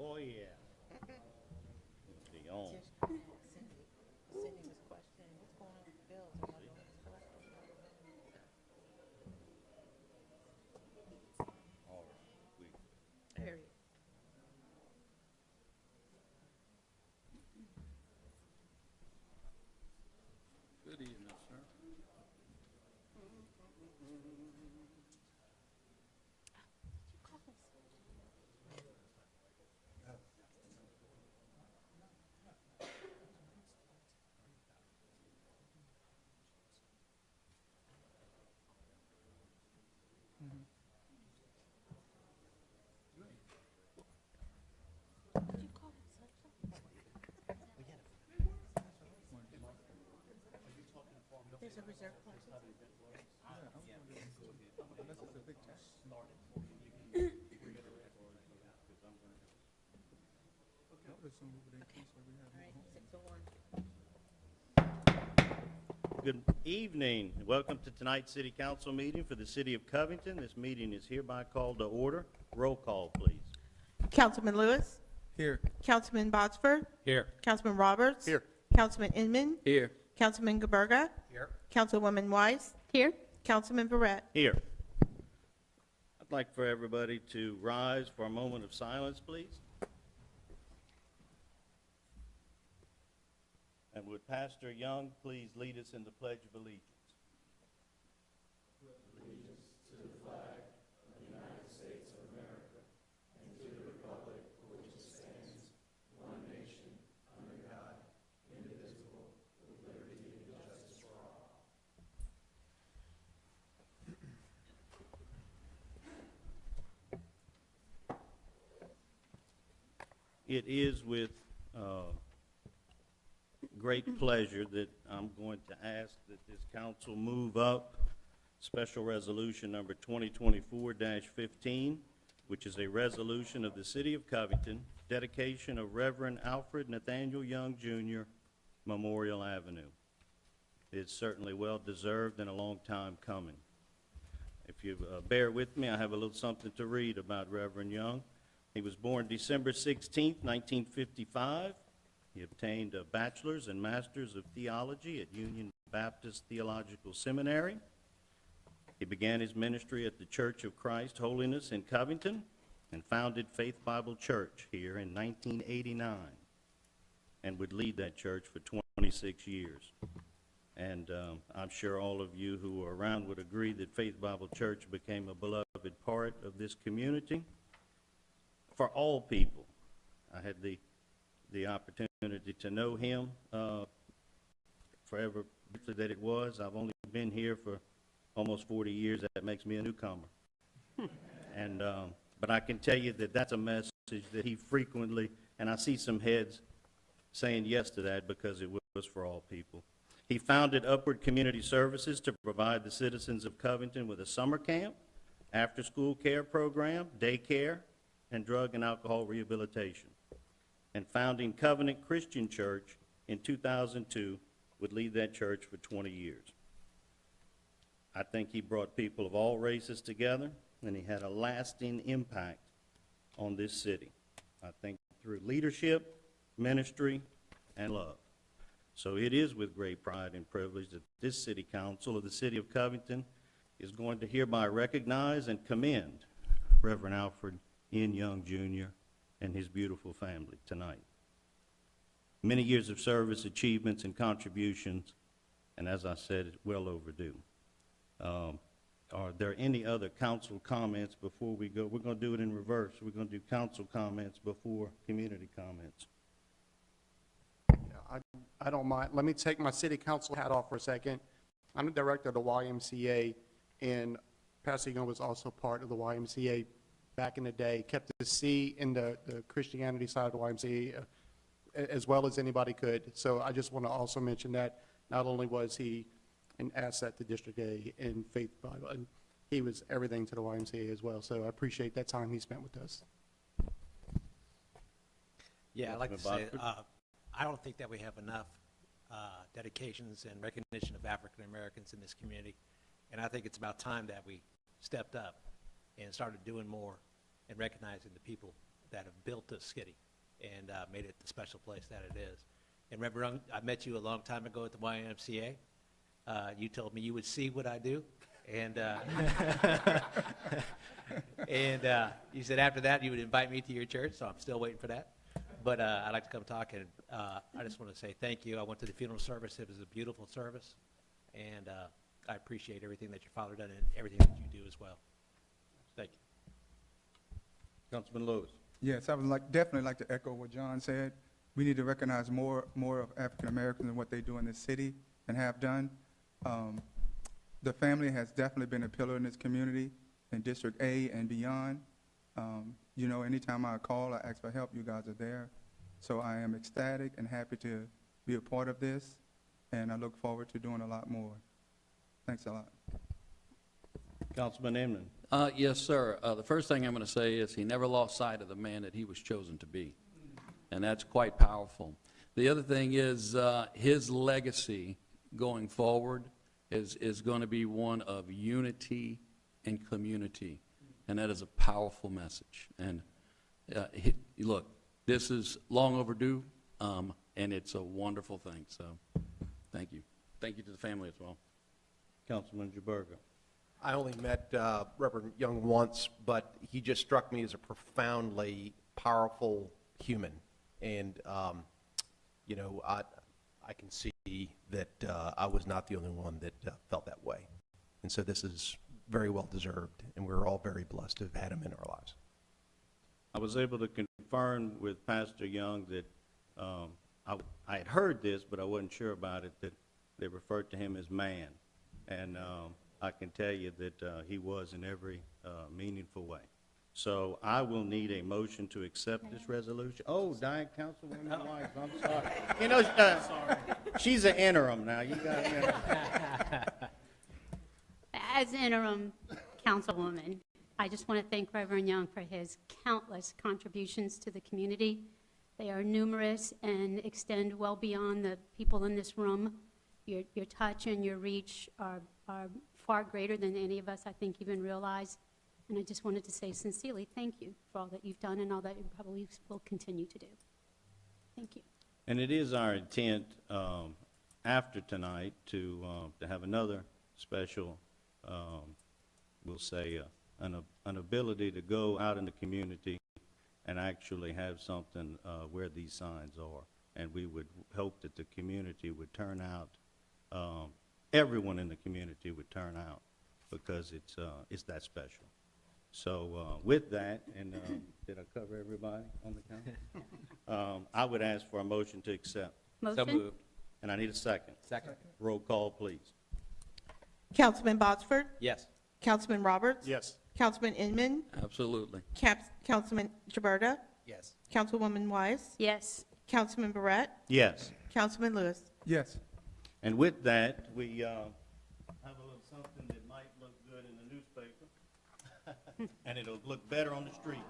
Oh, yeah. Dion. Cindy was questioning what's going on with the bills. Am I doing this correctly? All right. Period. Good evening, sir. Did you call him such? There's a reserve clause. All right, 6:01. Good evening. Welcome to tonight's City Council meeting for the City of Covington. This meeting is hereby called to order. Roll call, please. Councilman Lewis, Here. Councilman Botsford, Here. Councilman Roberts. Here. Councilman Inman, Here. Councilman Gaberga, Here. Councilwoman Weiss. Here. Councilman Barrett. Here. I'd like for everybody to rise for a moment of silence, please. And would Pastor Young please lead us in the Pledge of Allegiance? It is with great pleasure that I'm going to ask that this council move up Special Resolution number 2024-15, which is a resolution of the City of Covington, dedication of Reverend Alfred Nathaniel Young, Jr., Memorial Avenue. It's certainly well-deserved and a long time coming. If you bear with me, I have a little something to read about Reverend Young. He was born December 16, 1955. He obtained a bachelor's and master's of theology at Union Baptist Theological Seminary. He began his ministry at the Church of Christ Holiness in Covington and founded Faith Bible Church here in 1989 and would lead that church for 26 years. And I'm sure all of you who are around would agree that Faith Bible Church became a beloved part of this community for all people. I had the opportunity to know him forever that it was. I've only been here for almost 40 years. That makes me a newcomer. And but I can tell you that that's a message that he frequently, and I see some heads saying yes to that because it was for all people. He founded Upward Community Services to provide the citizens of Covington with a summer camp, after-school care program, daycare, and drug and alcohol rehabilitation. And founding Covenant Christian Church in 2002 would lead that church for 20 years. I think he brought people of all races together, and he had a lasting impact on this city, I think through leadership, ministry, and love. So it is with great pride and privilege that this City Council of the City of Covington is going to hereby recognize and commend Reverend Alfred N. Young, Jr. and his beautiful family tonight. Many years of service, achievements, and contributions, and as I said, it's well overdue. Are there any other council comments before we go? We're going to do it in reverse. We're going to do council comments before community comments. Yeah, I don't mind. Let me take my city council hat off for a second. I'm the director of the YMCA, and Pastor Young was also part of the YMCA back in the day, kept the C in the Christianity side of the YMCA as well as anybody could. So I just want to also mention that not only was he an asset to District A in Faith Bible, and he was everything to the YMCA as well. So I appreciate that time he spent with us. Yeah, I'd like to say, Councilman I don't think that we have enough dedications and recognition of African Americans in this community. And I think it's about time that we stepped up and started doing more and recognizing the people that have built this city and made it the special place that it is. And remember, I met you a long time ago at the YMCA. You told me you would see what I do, and and you said after that you would invite me to your church, so I'm still waiting for that. But I'd like to come talk, and I just want to say thank you. I went to the funeral service. It was a beautiful service, and I appreciate everything that your father done and everything that you do as well. Thank you. Councilman Lewis. Yes, I would definitely like to echo what John said. We need to recognize more of African Americans and what they do in this city and have done. The family has definitely been a pillar in this community, in District A and beyond. You know, anytime I call, I ask for help, you guys are there. So I am ecstatic and happy to be a part of this, and I look forward to doing a lot more. Thanks a lot. Councilman Inman. Yes, sir. The first thing I'm going to say is he never lost sight of the man that he was chosen to be, and that's quite powerful. The other thing is his legacy going forward is going to be one of unity and community, and that is a powerful message. And look, this is long overdue, and it's a wonderful thing. So thank you. Thank you to the family as well. Councilman Jaberga. I only met Reverend Young once, but he just struck me as a profoundly powerful human. And, you know, I can see that I was not the only one that felt that way. And so this is very well deserved, and we're all very blessed to have had him in our lives. I was able to confirm with Pastor Young that I had heard this, but I wasn't sure about it, that they referred to him as man. And I can tell you that he was in every meaningful way. So I will need a motion to accept this resolution. Oh, Diane Councilwoman Wise, I'm sorry. You know, she's an interim now. You got, you know. As interim councilwoman, I just want to thank Reverend Young for his countless contributions to the community. They are numerous and extend well beyond the people in this room. Your touch and your reach are far greater than any of us, I think, even realize. And I just wanted to say sincerely thank you for all that you've done and all that you probably will continue to do. Thank you. And it is our intent after tonight to have another special, we'll say, an ability to go out in the community and actually have something where these signs are. And we would hope that the community would turn out, everyone in the community would turn out, because it's that special. So with that, and did I cover everybody on the count? I would ask for a motion to accept. Motion? And I need a second. Second. Roll call, please. Councilman Botsford, Yes. Councilman Roberts. Yes. Councilman Inman, Absolutely. Councilman Jaberta, Yes. Councilwoman Wise, Yes. Councilman Barrett, Yes. Councilman Lewis. Yes. And with that, we have a little something that might look good in the newspaper, and it'll look better on the street.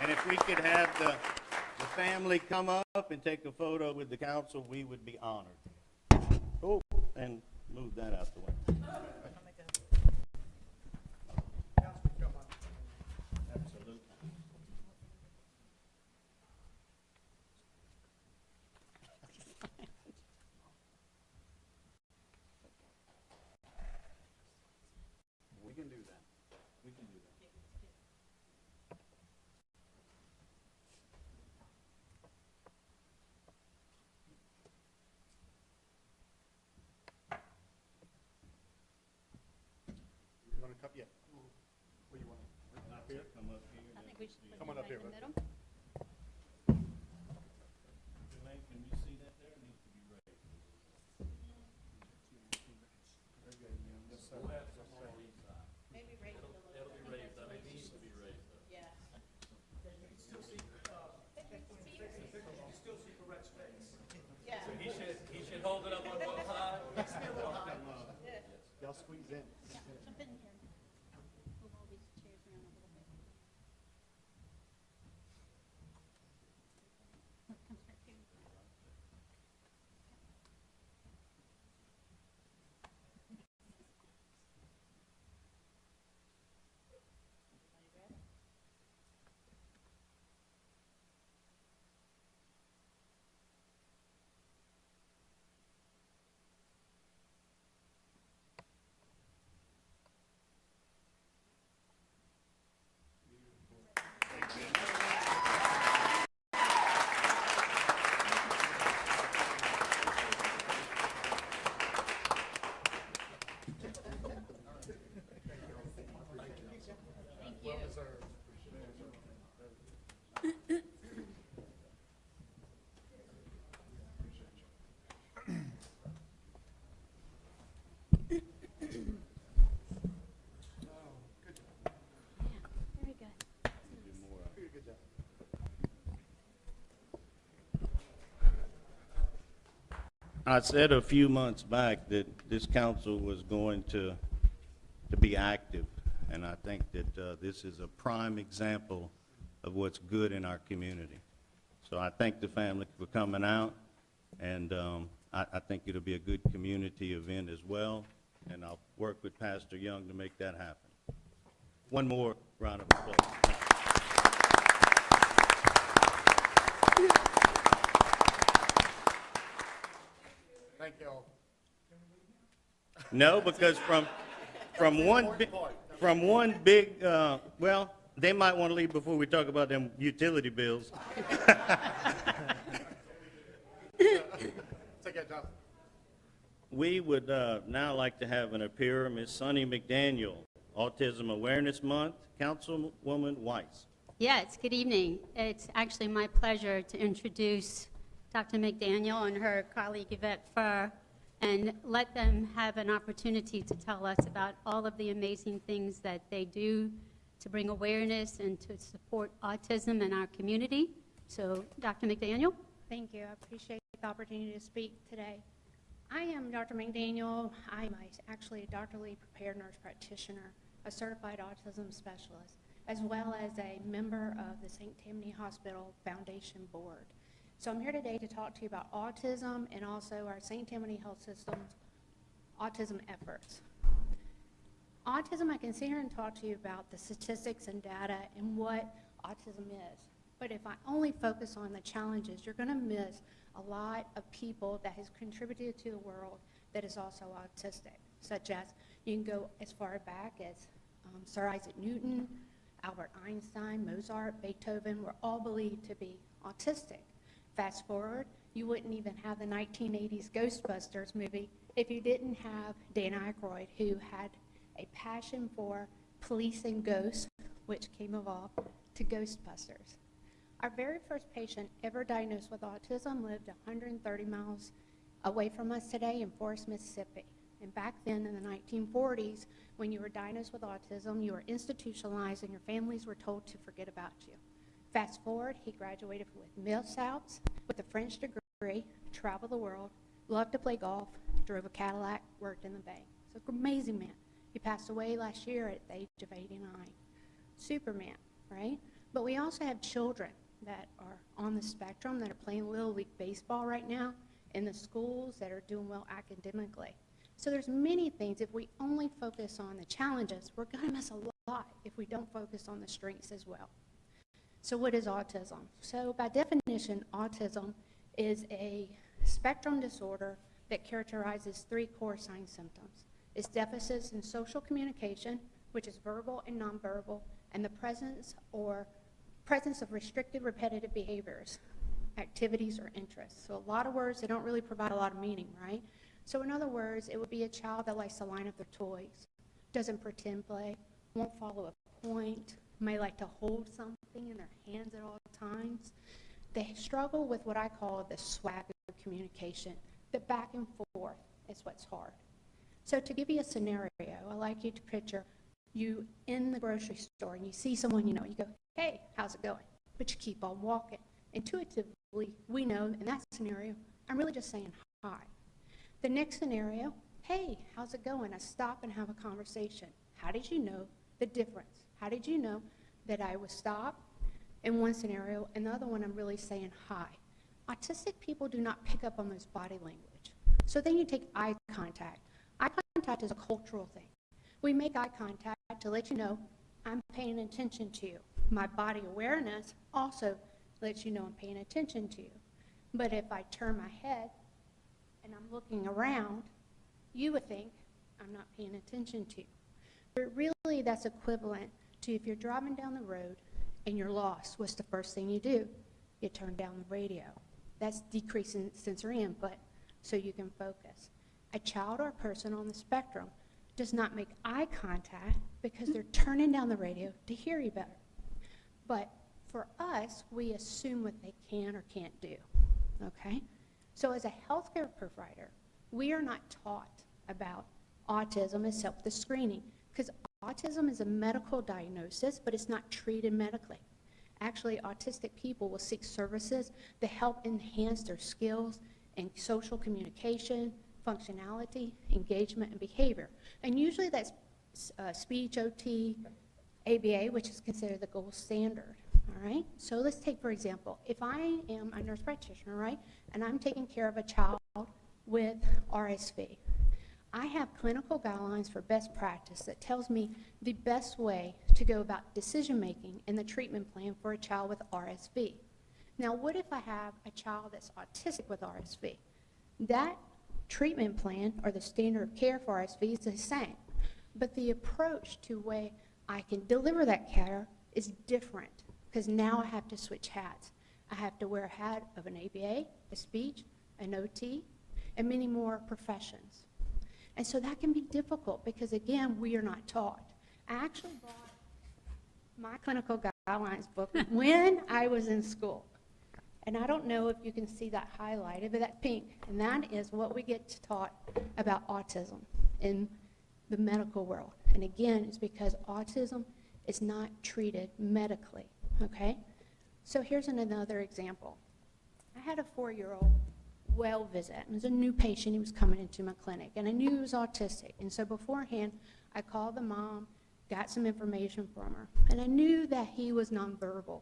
And if we could have the family come up and take a photo with the council, we would be honored. Oh, and move that out the way. Absolutely. We can do that. We can do that. You want to come? Yeah. Where you want to? Up here? Come up here. I think we should put Come on it up here, in the right? middle. Jermaine, can you see that there? It needs to be raised. Maybe raise it a little. It'll be raised, I mean, it needs to be raised. Yeah. He should hold it up on both sides. Y'all squeeze in. Yeah, jump in here. Move all these chairs around a little bit. I said a few months back that this council was going to be active, and I think that this is a prime example of what's good in our community. So I thank the family for coming out, and I think it'll be a good community event as well, and I'll work with Pastor Young to make that happen. One more round of applause. Thank you all. No, because from one big, well, they might want to leave before we talk about them utility bills. Take care, Jonathan. We would now like to have an appearer, Ms. Sunny McDaniel, Autism Awareness Month, Councilwoman Weiss. Yes, good evening. It's actually my pleasure to introduce Dr. McDaniel and her colleague Yvette Furr and let them have an opportunity to tell us about all of the amazing things that they do to bring awareness and to support autism in our community. So, Dr. McDaniel? Thank you. I appreciate the opportunity to speak today. I am Dr. McDaniel. I'm actually a doctorally prepared nurse practitioner, a certified autism specialist, as well as a member of the St. Tammany Hospital Foundation Board. So I'm here today to talk to you about autism and also our St. Tammany Health System's autism efforts. Autism, I can sit here and talk to you about the statistics and data and what autism is. But if I only focus on the challenges, you're going to miss a lot of people that has contributed to the world that is also autistic, such as you can go as far back as Sir Isaac Newton, Albert Einstein, Mozart, Beethoven were all believed to be autistic. Fast forward, you wouldn't even have the 1980s Ghostbusters movie if you didn't have Dan Aykroyd, who had a passion for policing ghosts, which came evolved to Ghostbusters. Our very first patient ever diagnosed with autism lived 130 miles away from us today in Forest, Mississippi. And back then in the 1940s, when you were diagnosed with autism, you were institutionalized and your families were told to forget about you. Fast forward, he graduated with MSALS, with a French degree, traveled the world, loved to play golf, drove a Cadillac, worked in the bank. So amazing man. He passed away last year at the age of 89. Superman, right? But we also have children that are on the spectrum that are playing Little League Baseball right now in the schools that are doing well academically. So there's many things. If we only focus on the challenges, we're going to miss a lot if we don't focus on the strengths as well. So what is autism? So by definition, autism is a spectrum disorder that characterizes 3 core sign symptoms. It's deficits in social communication, which is verbal and nonverbal, and the presence of restricted repetitive behaviors, activities, or interests. So a lot of words that don't really provide a lot of meaning, right? So in other words, it would be a child that likes to line up their toys, doesn't pretend play, won't follow a point, may like to hold something in their hands at all times. They struggle with what I call the swag of communication. The back and forth is what's hard. So to give you a scenario, I like you to picture you in the grocery store and you see someone you know, you go, hey, how's it going? But you keep on walking. Intuitively, we know in that scenario, I'm really just saying hi. The next scenario, hey, how's it going? I stop and have a conversation. How did you know the difference? How did you know that I was stopped in one scenario, and the other one I'm really saying hi? Autistic people do not pick up on those body language. So then you take eye contact. Eye contact is a cultural thing. We make eye contact to let you know I'm paying attention to you. My body awareness also lets you know I'm paying attention to you. But if I turn my head and I'm looking around, you would think I'm not paying attention to you. But really that's equivalent to if you're driving down the road and you're lost, what's the first thing you do? You turn down the radio. That's decreasing sensory input so you can focus. A child or a person on the spectrum does not make eye contact because they're turning down the radio to hear you better. But for us, we assume what they can or can't do, okay? So as a healthcare provider, we are not taught about autism except the screening, because autism is a medical diagnosis, but it's not treated medically. Actually, autistic people will seek services to help enhance their skills in social communication, functionality, engagement, and behavior. And usually that's speech, OT, ABA, which is considered the gold standard, all right? So let's take, for example, if I am a nurse practitioner, right, and I'm taking care of a child with RSV, I have clinical guidelines for best practice that tells me the best way to go about decision-making in the treatment plan for a child with RSV. Now, what if I have a child that's autistic with RSV? That treatment plan, or the standard of care for RSV, is the same, but the approach to way I can deliver that care is different, because now I have to switch hats. I have to wear a hat of an ABA, a speech, an OT, and many more professions. And so that can be difficult because, again, we are not taught. I actually brought my clinical guidelines book when I was in school. And I don't know if you can see that highlighted, but that's pink. And that is what we get taught about autism in the medical world. And again, it's because autism is not treated medically, okay? So here's another example. I had a 4-year-old well visit. It was a new patient. He was coming into my clinic, and I knew he was autistic. And so beforehand, I called the mom, got some information from her, and I knew that he was nonverbal.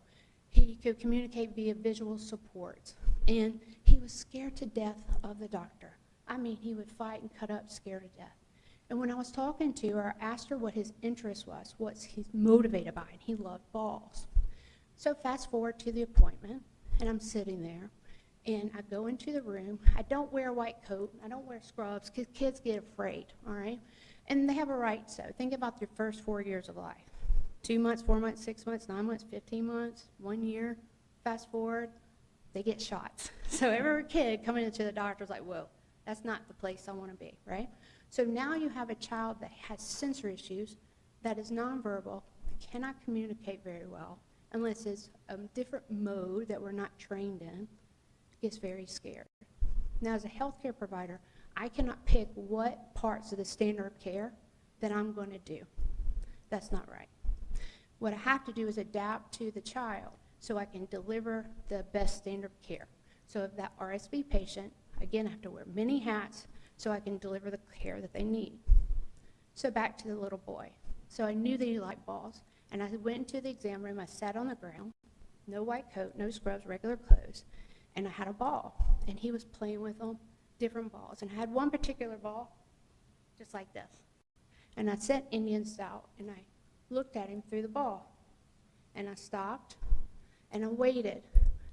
He could communicate via visual support, and he was scared to death of the doctor. I mean, he would fight and cut up, scared to death. And when I was talking to her, I asked her what his interest was, what he's motivated by, and he loved balls. So fast forward to the appointment, and I'm sitting there, and I go into the room. I don't wear a white coat. I don't wear scrubs because kids get afraid, all right? And they have a right so. Think about your first 4 years of life. 2 months, 4 months, 6 months, 9 months, 15 months, 1 year. Fast forward, they get shots. So every kid coming into the doctor is like, whoa, that's not the place I want to be, right? So now you have a child that has sensory issues, that is nonverbal, cannot communicate very well, unless it's a different mode that we're not trained in, gets very scared. Now, as a healthcare provider, I cannot pick what parts of the standard of care that I'm going to do. That's not right. What I have to do is adapt to the child so I can deliver the best standard of care. So if that RSV patient, again, I have to wear many hats so I can deliver the care that they need. So back to the little boy. So I knew that he liked balls, and I went into the exam room. I sat on the ground, no white coat, no scrubs, regular clothes, and I had a ball, and he was playing with them, different balls. And I had one particular ball, just like this. And I set Indian style, and I looked at him through the ball. And I stopped, and I waited.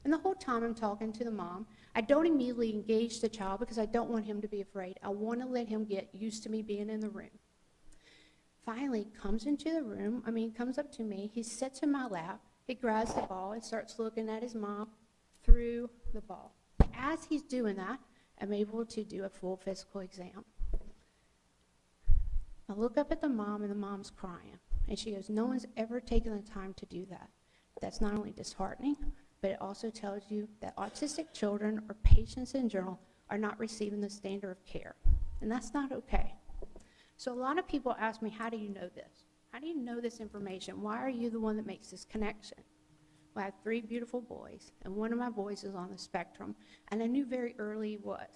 And the whole time I'm talking to the mom, I don't immediately engage the child because I don't want him to be afraid. I want to let him get used to me being in the room. Finally, comes into the room, comes up to me, he sits in my lap, he grabs the ball and starts looking at his mom through the ball. As he's doing that, I'm able to do a full physical exam. I look up at the mom, and the mom's crying. And she goes, no one's ever taken the time to do that. That's not only disheartening, but it also tells you that autistic children or patients in general are not receiving the standard of care. And that's not okay. So a lot of people ask me, how do you know this? How do you know this information? Why are you the one that makes this connection? Well, I have 3 beautiful boys, and one of my boys is on the spectrum, and I knew very early he was.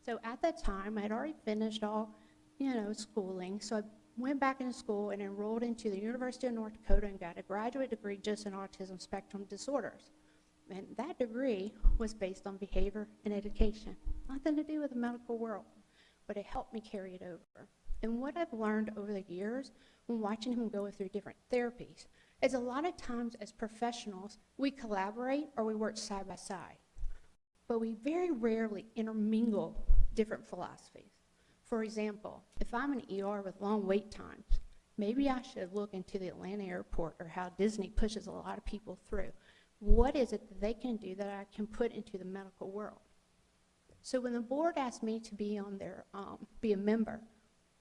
So at that time, I had already finished all, schooling, so I went back into school and enrolled into the University of North Dakota and got a graduate degree just in autism spectrum disorders. And that degree was based on behavior and education. Nothing to do with the medical world, but it helped me carry it over. And what I've learned over the years when watching him go through different therapies is a lot of times as professionals, we collaborate or we work side by side, but we very rarely intermingle different philosophies. For example, if I'm in an ER with long wait times, maybe I should look into the Atlanta airport or how Disney pushes a lot of people through. What is it that they can do that I can put into the medical world? So when the board asked me to be on their, be a member,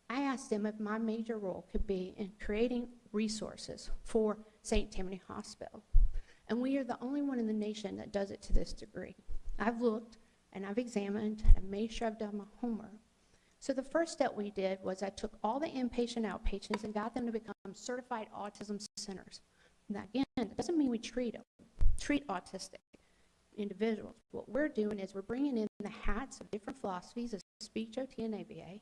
I asked them if my major role could be in creating resources for St. Tammany Hospital. And we are the only one in the nation that does it to this degree. I've looked and I've examined and made sure I've done my homework. So the first step we did was I took all the inpatient, outpatients and got them to become certified autism centers. Now again, it doesn't mean we treat them, treat autistic. individuals. What we're doing is we're bringing in the hats of different philosophies of speech, OT, and ABA,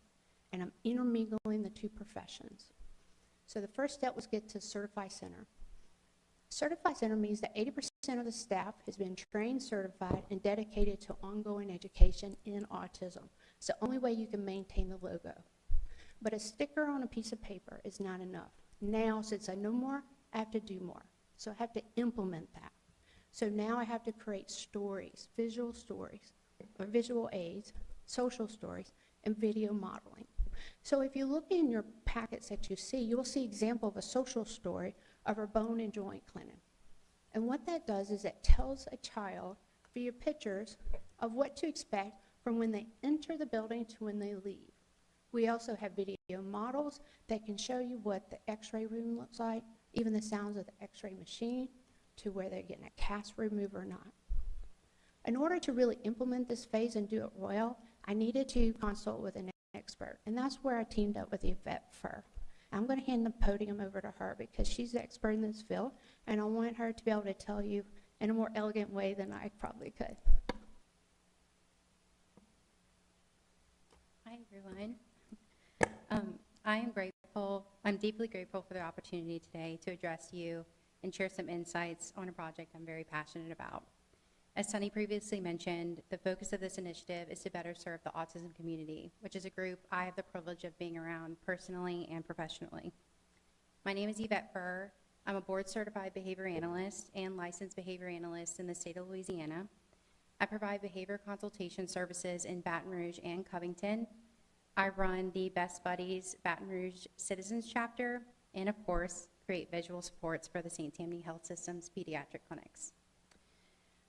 and I'm intermingling the two professions. So the first step was get to Certify Center. Certify Center means that 80% of the staff has been trained, certified, and dedicated to ongoing education in autism. It's the only way you can maintain the logo. But a sticker on a piece of paper is not enough. Now, since I know more, I have to do more. So I have to implement that. So now I have to create stories, or visual aids, social stories, and video modeling. So if you look in your packets that you see, you'll see example of a social story of our bone and joint clinic. And what that does is it tells a child via pictures of what to expect from when they enter the building to when they leave. We also have video models that can show you what the x-ray room looks like, even the sounds of the x-ray machine, to where they're getting a cast removed or not. In order to really implement this phase and do it well, I needed to consult with an expert, and that's where I teamed up with Yvette Furr. I'm going to hand the podium over to her because she's the expert in this field, and I want her to be able to tell you in a more elegant way than I probably could. Hi, everyone. I'm deeply grateful for the opportunity today to address you and share some insights on a project I'm very passionate about. As Sunny previously mentioned, the focus of this initiative is to better serve the autism community, which is a group I have the privilege of being around personally and professionally. My name is Yvette Furr. I'm a board-certified behavior analyst and licensed behavior analyst in the state of Louisiana. I provide behavior consultation services in Baton Rouge and Covington. I run the Best Buddies Baton Rouge Citizens Chapter, and of course, create visual supports for the St. Tammany Health System's pediatric clinics.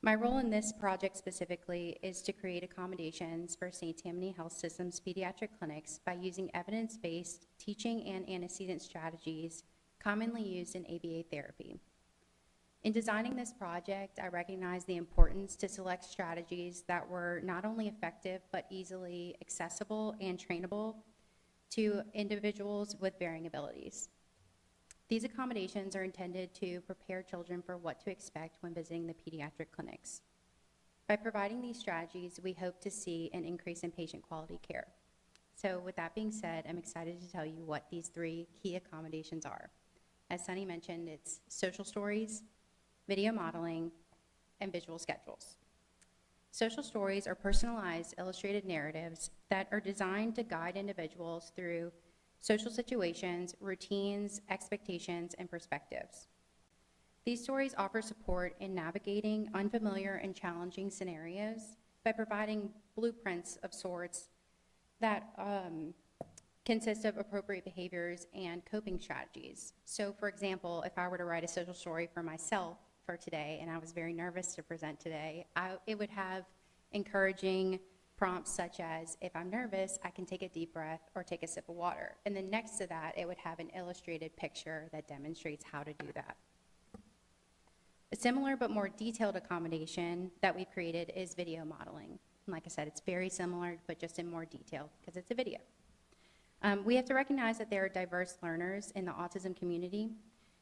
My role in this project specifically is to create accommodations for St. Tammany Health System's pediatric clinics by using evidence-based teaching and antecedent strategies commonly used in ABA therapy. In designing this project, I recognized the importance to select strategies that were not only effective, but easily accessible and trainable to individuals with varying abilities. These accommodations are intended to prepare children for what to expect when visiting the pediatric clinics. By providing these strategies, we hope to see an increase in patient quality care. So with that being said, I'm excited to tell you what these 3 key accommodations are. As Sunny mentioned, it's social stories, video modeling, and visual schedules. Social stories are personalized illustrated narratives that are designed to guide individuals through social situations, routines, expectations, and perspectives. These stories offer support in navigating unfamiliar and challenging scenarios by providing blueprints of sorts that consist of appropriate behaviors and coping strategies. So for example, if I were to write a social story for myself for today, and I was very nervous to present today, it would have encouraging prompts such as, if I'm nervous, I can take a deep breath or take a sip of water. And then next to that, it would have an illustrated picture that demonstrates how to do that. A similar but more detailed accommodation that we've created is video modeling. And like I said, it's very similar, but just in more detail because it's a video. We have to recognize that there are diverse learners in the autism community,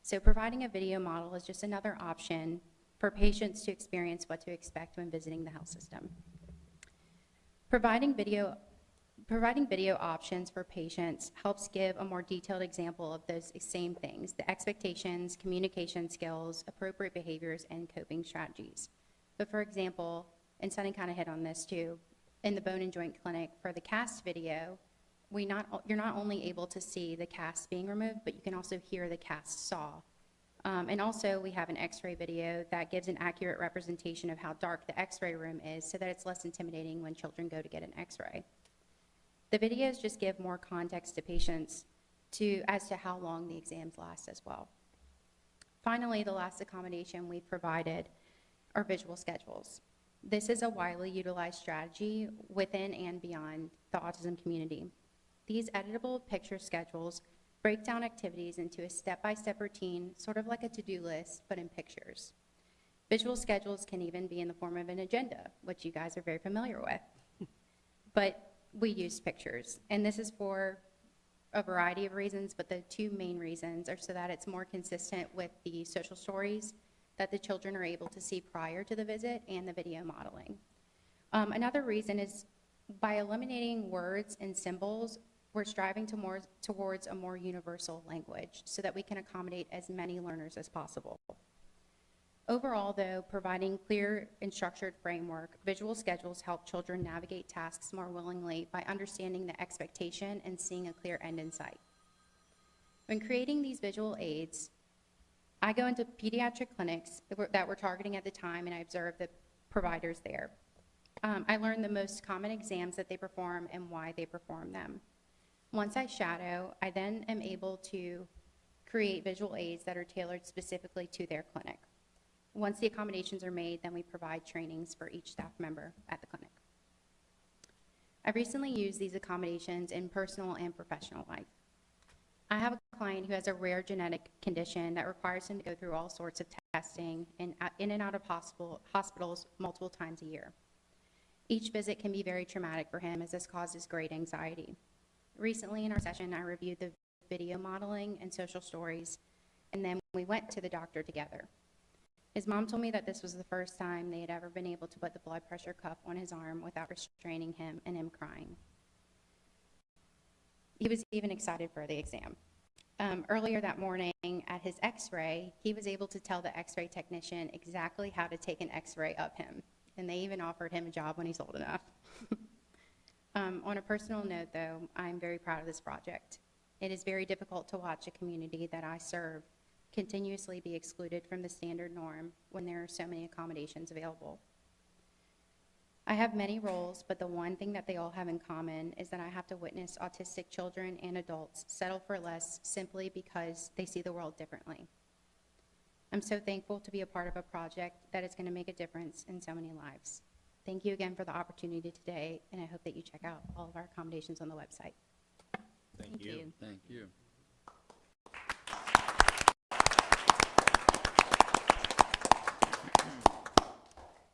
so providing a video model is just another option for patients to experience what to expect when visiting the health system. Providing video options for patients helps give a more detailed example of those same things, the expectations, communication skills, appropriate behaviors, and coping strategies. But for example, and Sunny kind of hit on this too, in the bone and joint clinic for the cast video, you're not only able to see the cast being removed, but you can also hear the cast saw. And also we have an x-ray video that gives an accurate representation of how dark the x-ray room is so that it's less intimidating when children go to get an x-ray. The videos just give more context to patients as to how long the exams last as well. Finally, the last accommodation we've provided are visual schedules. This is a widely utilized strategy within and beyond the autism community. These editable picture schedules break down activities into a step-by-step routine, sort of like a to-do list, but in pictures. Visual schedules can even be in the form of an agenda, which you guys are very familiar with. But we use pictures, and this is for a variety of reasons, but the 2 main reasons are so that it's more consistent with the social stories that the children are able to see prior to the visit and the video modeling. Another reason is by eliminating words and symbols, we're striving towards a more universal language so that we can accommodate as many learners as possible. Overall, though, providing clear and structured framework, visual schedules help children navigate tasks more willingly by understanding the expectation and seeing a clear end in sight. When creating these visual aids, I go into pediatric clinics that we're targeting at the time, and I observe the providers there. I learn the most common exams that they perform and why they perform them. Once I shadow, I then am able to create visual aids that are tailored specifically to their clinic. Once the accommodations are made, then we provide trainings for each staff member at the clinic. I've recently used these accommodations in personal and professional life. I have a client who has a rare genetic condition that requires him to go through all sorts of testing and in and out of hospitals multiple times a year. Each visit can be very traumatic for him as this causes great anxiety. Recently in our session, I reviewed the video modeling and social stories, and then we went to the doctor together. His mom told me that this was the first time they had ever been able to put the blood pressure cuff on his arm without restraining him and him crying. He was even excited for the exam. Earlier that morning at his x-ray, he was able to tell the x-ray technician exactly how to take an x-ray of him, and they even offered him a job when he's old enough. On a personal note, though, I'm very proud of this project. It is very difficult to watch a community that I serve continuously be excluded from the standard norm when there are so many accommodations available. I have many roles, but the one thing that they all have in common is that I have to witness autistic children and adults settle for less simply because they see the world differently. I'm so thankful to be a part of a project that is going to make a difference in so many lives. Thank you again for the opportunity today, and I hope that you check out all of our accommodations on the website. Thank you. Thank you.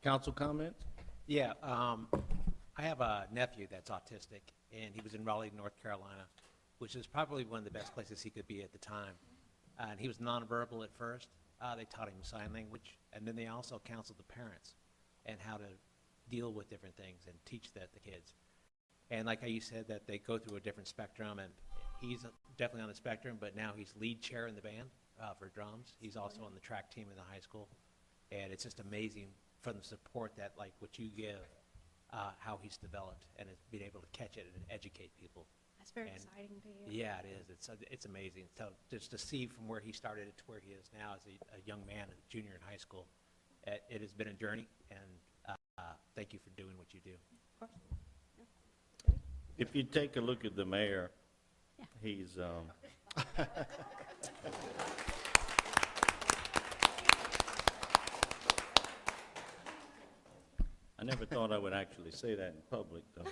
Council comments? Yeah, I have a nephew that's autistic, and he was in Raleigh, North Carolina, which is probably one of the best places he could be at the time. And he was nonverbal at first. They taught him sign language, and then they also counseled the parents and how to deal with different things and teach that the kids. And like how you said that they go through a different spectrum, and he's definitely on the spectrum, but now he's lead chair in the band for drums. He's also on the track team in the high school, and it's just amazing from the support that, like, what you give, how he's developed and has been able to catch it and educate people. That's very And exciting to hear. yeah, it is. It's amazing. So just to see from where he started to where he is now as a young man, a junior in high school, it has been a journey, and thank you for doing what you do. Of course. If you take a look at the mayor, Yeah. he's, I never thought I would actually say that in public, though.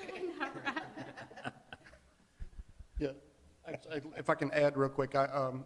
Yeah, if I can add real quick, I'm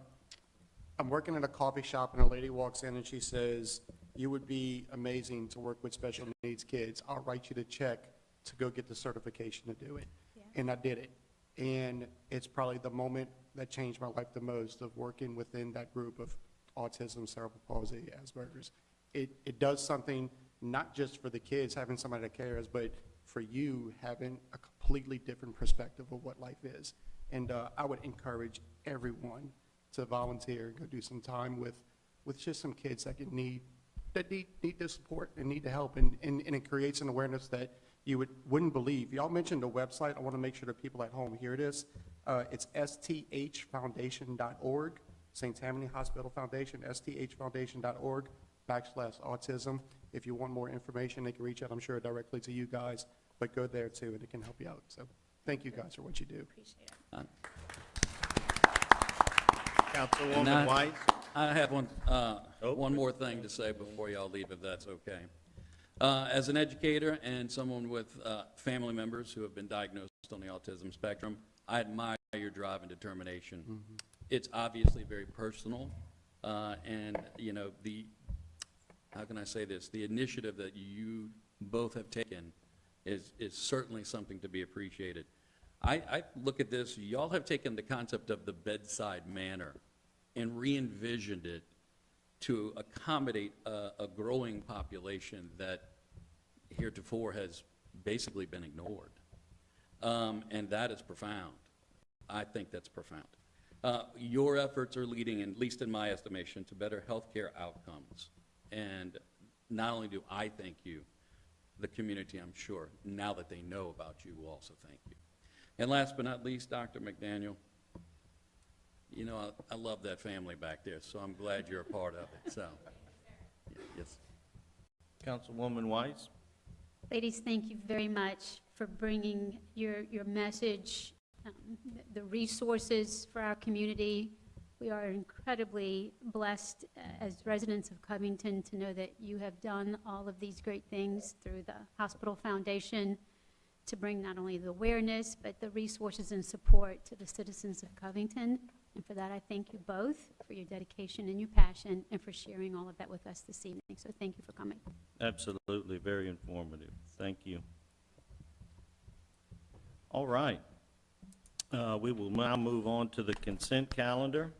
working in a coffee shop and a lady walks in and she says, "You would be amazing to work with special needs kids. I'll write you the check to go get the certification to do it." Yeah. And I did it. And it's probably the moment that changed my life the most, of working within that group of autism, cerebral palsy, Asperger's. It does something not just for the kids, having somebody that cares, but for you having a completely different perspective of what life is. And I would encourage everyone to volunteer and go do some time with just some kids that need the support and need the help. And it creates an awareness that you wouldn't believe. Y'all mentioned the website. I want to make sure that people at home hear this. It's sthfoundation.org, St. Tammany Hospital Foundation, sthfoundation.org/autism. If you want more information, they can reach out, I'm sure, directly to you guys, but go there too, and it can help you out. So thank you guys for what you do. Appreciate it. Councilwoman And I- Weiss? I have one more thing to say before y'all leave, if that's okay. As an educator and someone with family members who have been diagnosed on the autism spectrum, I admire your drive and determination. Mm-hmm. It's obviously very personal, and, you know, how can I say this? The initiative that you both have taken is certainly something to be appreciated. I look at this, y'all have taken the concept of the bedside manner and re-envisioned it to accommodate a growing population that heretofore has basically been ignored. And that is profound. I think that's profound. Your efforts are leading, at least in my estimation, to better healthcare outcomes. And not only do I thank you, the community, I'm sure, now that they know about you, will also thank you. And last but not least, Dr. McDaniel, you know, I love that family back there, so I'm glad you're a part of it, so, yes. Councilwoman Weiss? Ladies, thank you very much for bringing your message, the resources for our community. We are incredibly blessed as residents of Covington to know that you have done all of these great things through the Hospital Foundation to bring not only the awareness, but the resources and support to the citizens of Covington. And for that, I thank you both for your dedication and your passion and for sharing all of that with us this evening. So thank you for coming. Absolutely, very informative. Thank you. All right. We will now move on to the consent calendar.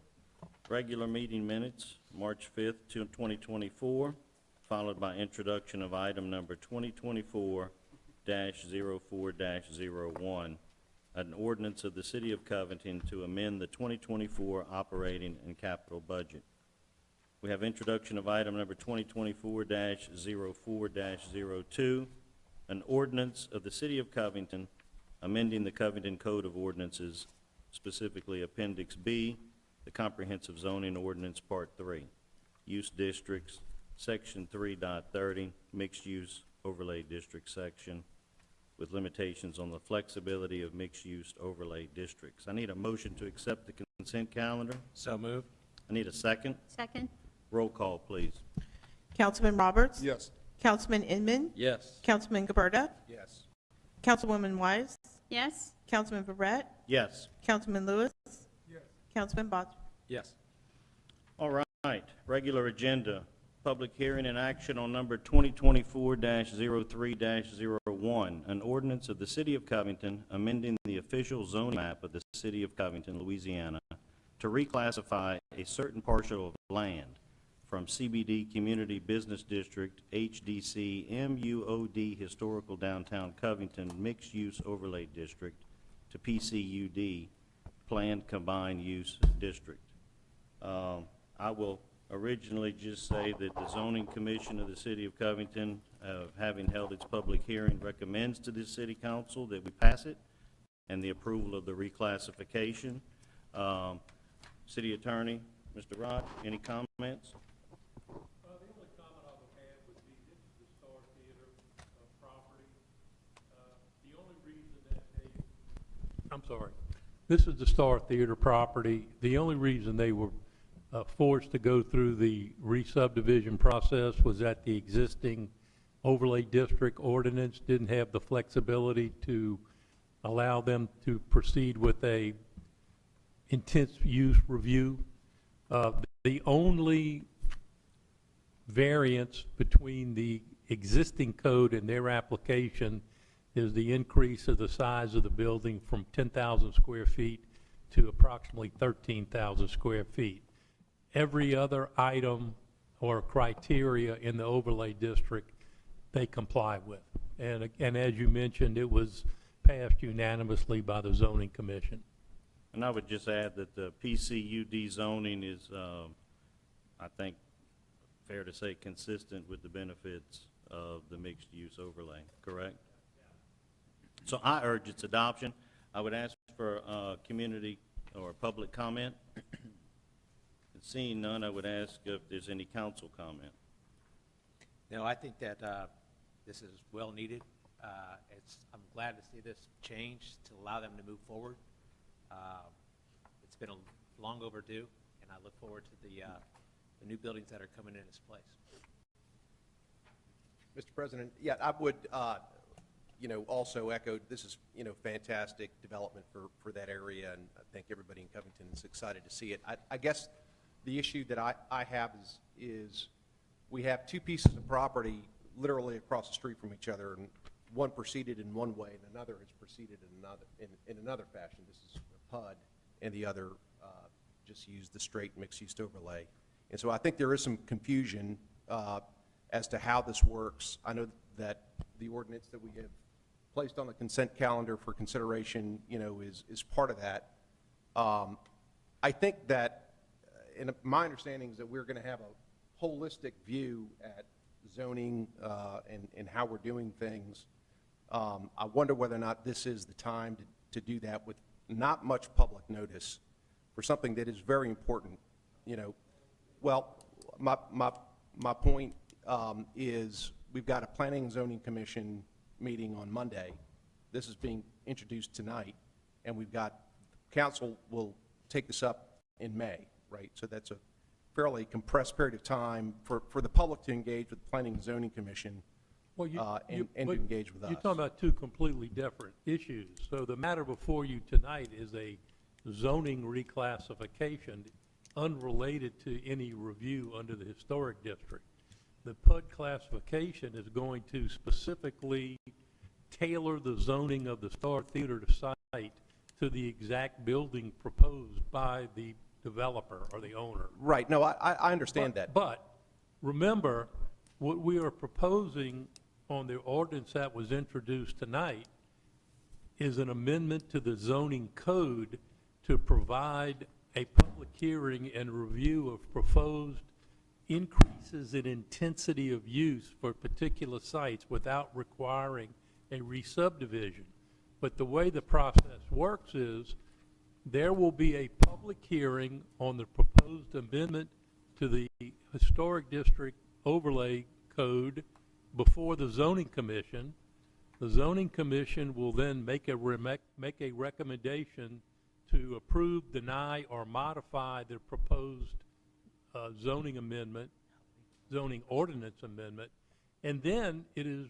Regular meeting minutes, March 5th, 2024, followed by introduction of item number 2024-04-01, an ordinance of the City of Covington to amend the 2024 operating and capital budget. We have introduction of item number 2024-04-02, an ordinance of the City of Covington amending the Covington Code of Ordinances, specifically Appendix B, the Comprehensive Zoning Ordinance, Part 3, Use Districts, Section 3.30, Mixed Use Overlay District Section, with limitations on the flexibility of mixed-use overlay districts. I need a motion to accept the consent calendar. So moved. I need a second. Second? Roll call, please. Councilman Roberts? Yes. Councilman Inman? Yes. Councilman Gabberta? Yes. Councilwoman Weiss? Yes? Councilman Barrett? Yes. Councilman Lewis? Yes. Councilman Bosmer? Yes. All right, regular agenda, public hearing and action on number 2024-03-01, an ordinance of the City of Covington amending the official zoning map of the City of Covington, Louisiana, to reclassify a certain parcel of land from CBD Community Business District, HDC, MUOD Historical Downtown Covington Mixed Use Overlay District to PCUD, Planned Combined Use District. I will originally just say that the Zoning Commission of the City of Covington, having held its public hearing, recommends to the City Council that we pass it and the approval of the reclassification. City Attorney, Mr. Rod, any comments? The only comment I would add would be this is the Star Theater property. The only reason that I'm sorry, this is the Star Theater property. The only reason they were forced to go through the re-subdivision process was that the existing overlay district ordinance didn't have the flexibility to allow them to proceed with a intense use review. The only variance between the existing code and their application is the increase of the size of the building from 10,000 square feet to approximately 13,000 square feet. Every other item or criteria in the overlay district, they comply with. And as you mentioned, it was passed unanimously by the Zoning Commission. And I would just add that the PCUD zoning is, I think, fair to say, consistent with the benefits of the mixed-use overlay, correct? So I urge its adoption. I would ask for community or public comment. And seeing none, I would ask if there's any council comment. No, I think that this is well needed. I'm glad to see this change to allow them to move forward. It's been long overdue, and I look forward to the new buildings that are coming in its place. Mr. President, yeah, I would, also echo, this is, fantastic development for that area, and I think everybody in Covington is excited to see it. I guess the issue that I have is we have two pieces of property literally across the street from each other, and one proceeded in one way, and another has proceeded in another fashion. This is a PUD, and the other just used the straight mixed-use overlay. And so I think there is some confusion as to how this works. I know that the ordinance that we have placed on the consent calendar for consideration, is part of that. I think that, and my understanding is that we're going to have a holistic view at zoning and how we're doing things. I wonder whether or not this is the time to do that with not much public notice for something that is very important, Well, my point is we've got a Planning and Zoning Commission meeting on Monday. This is being introduced tonight, and we've got, council will take this up in May, right? So that's a fairly compressed period of time for the public to engage with the Planning and Zoning Commission Well, and to but engage with us. You're talking about two completely different issues. So the matter before you tonight is a zoning reclassification unrelated to any review under the historic district. The PUD classification is going to specifically tailor the zoning of the Star Theater site to the exact building proposed by the developer or the owner. Right, no, I understand that. But remember, what we are proposing on the ordinance that was introduced tonight is an amendment to the zoning code to provide a public hearing and review of proposed increases in intensity of use for particular sites without requiring a re-subdivision. But the way the process works is there will be a public hearing on the proposed amendment to the Historic District Overlay Code before the Zoning Commission. The Zoning Commission will then make a recommendation to approve, deny, or modify the proposed zoning amendment, zoning ordinance amendment, and then it is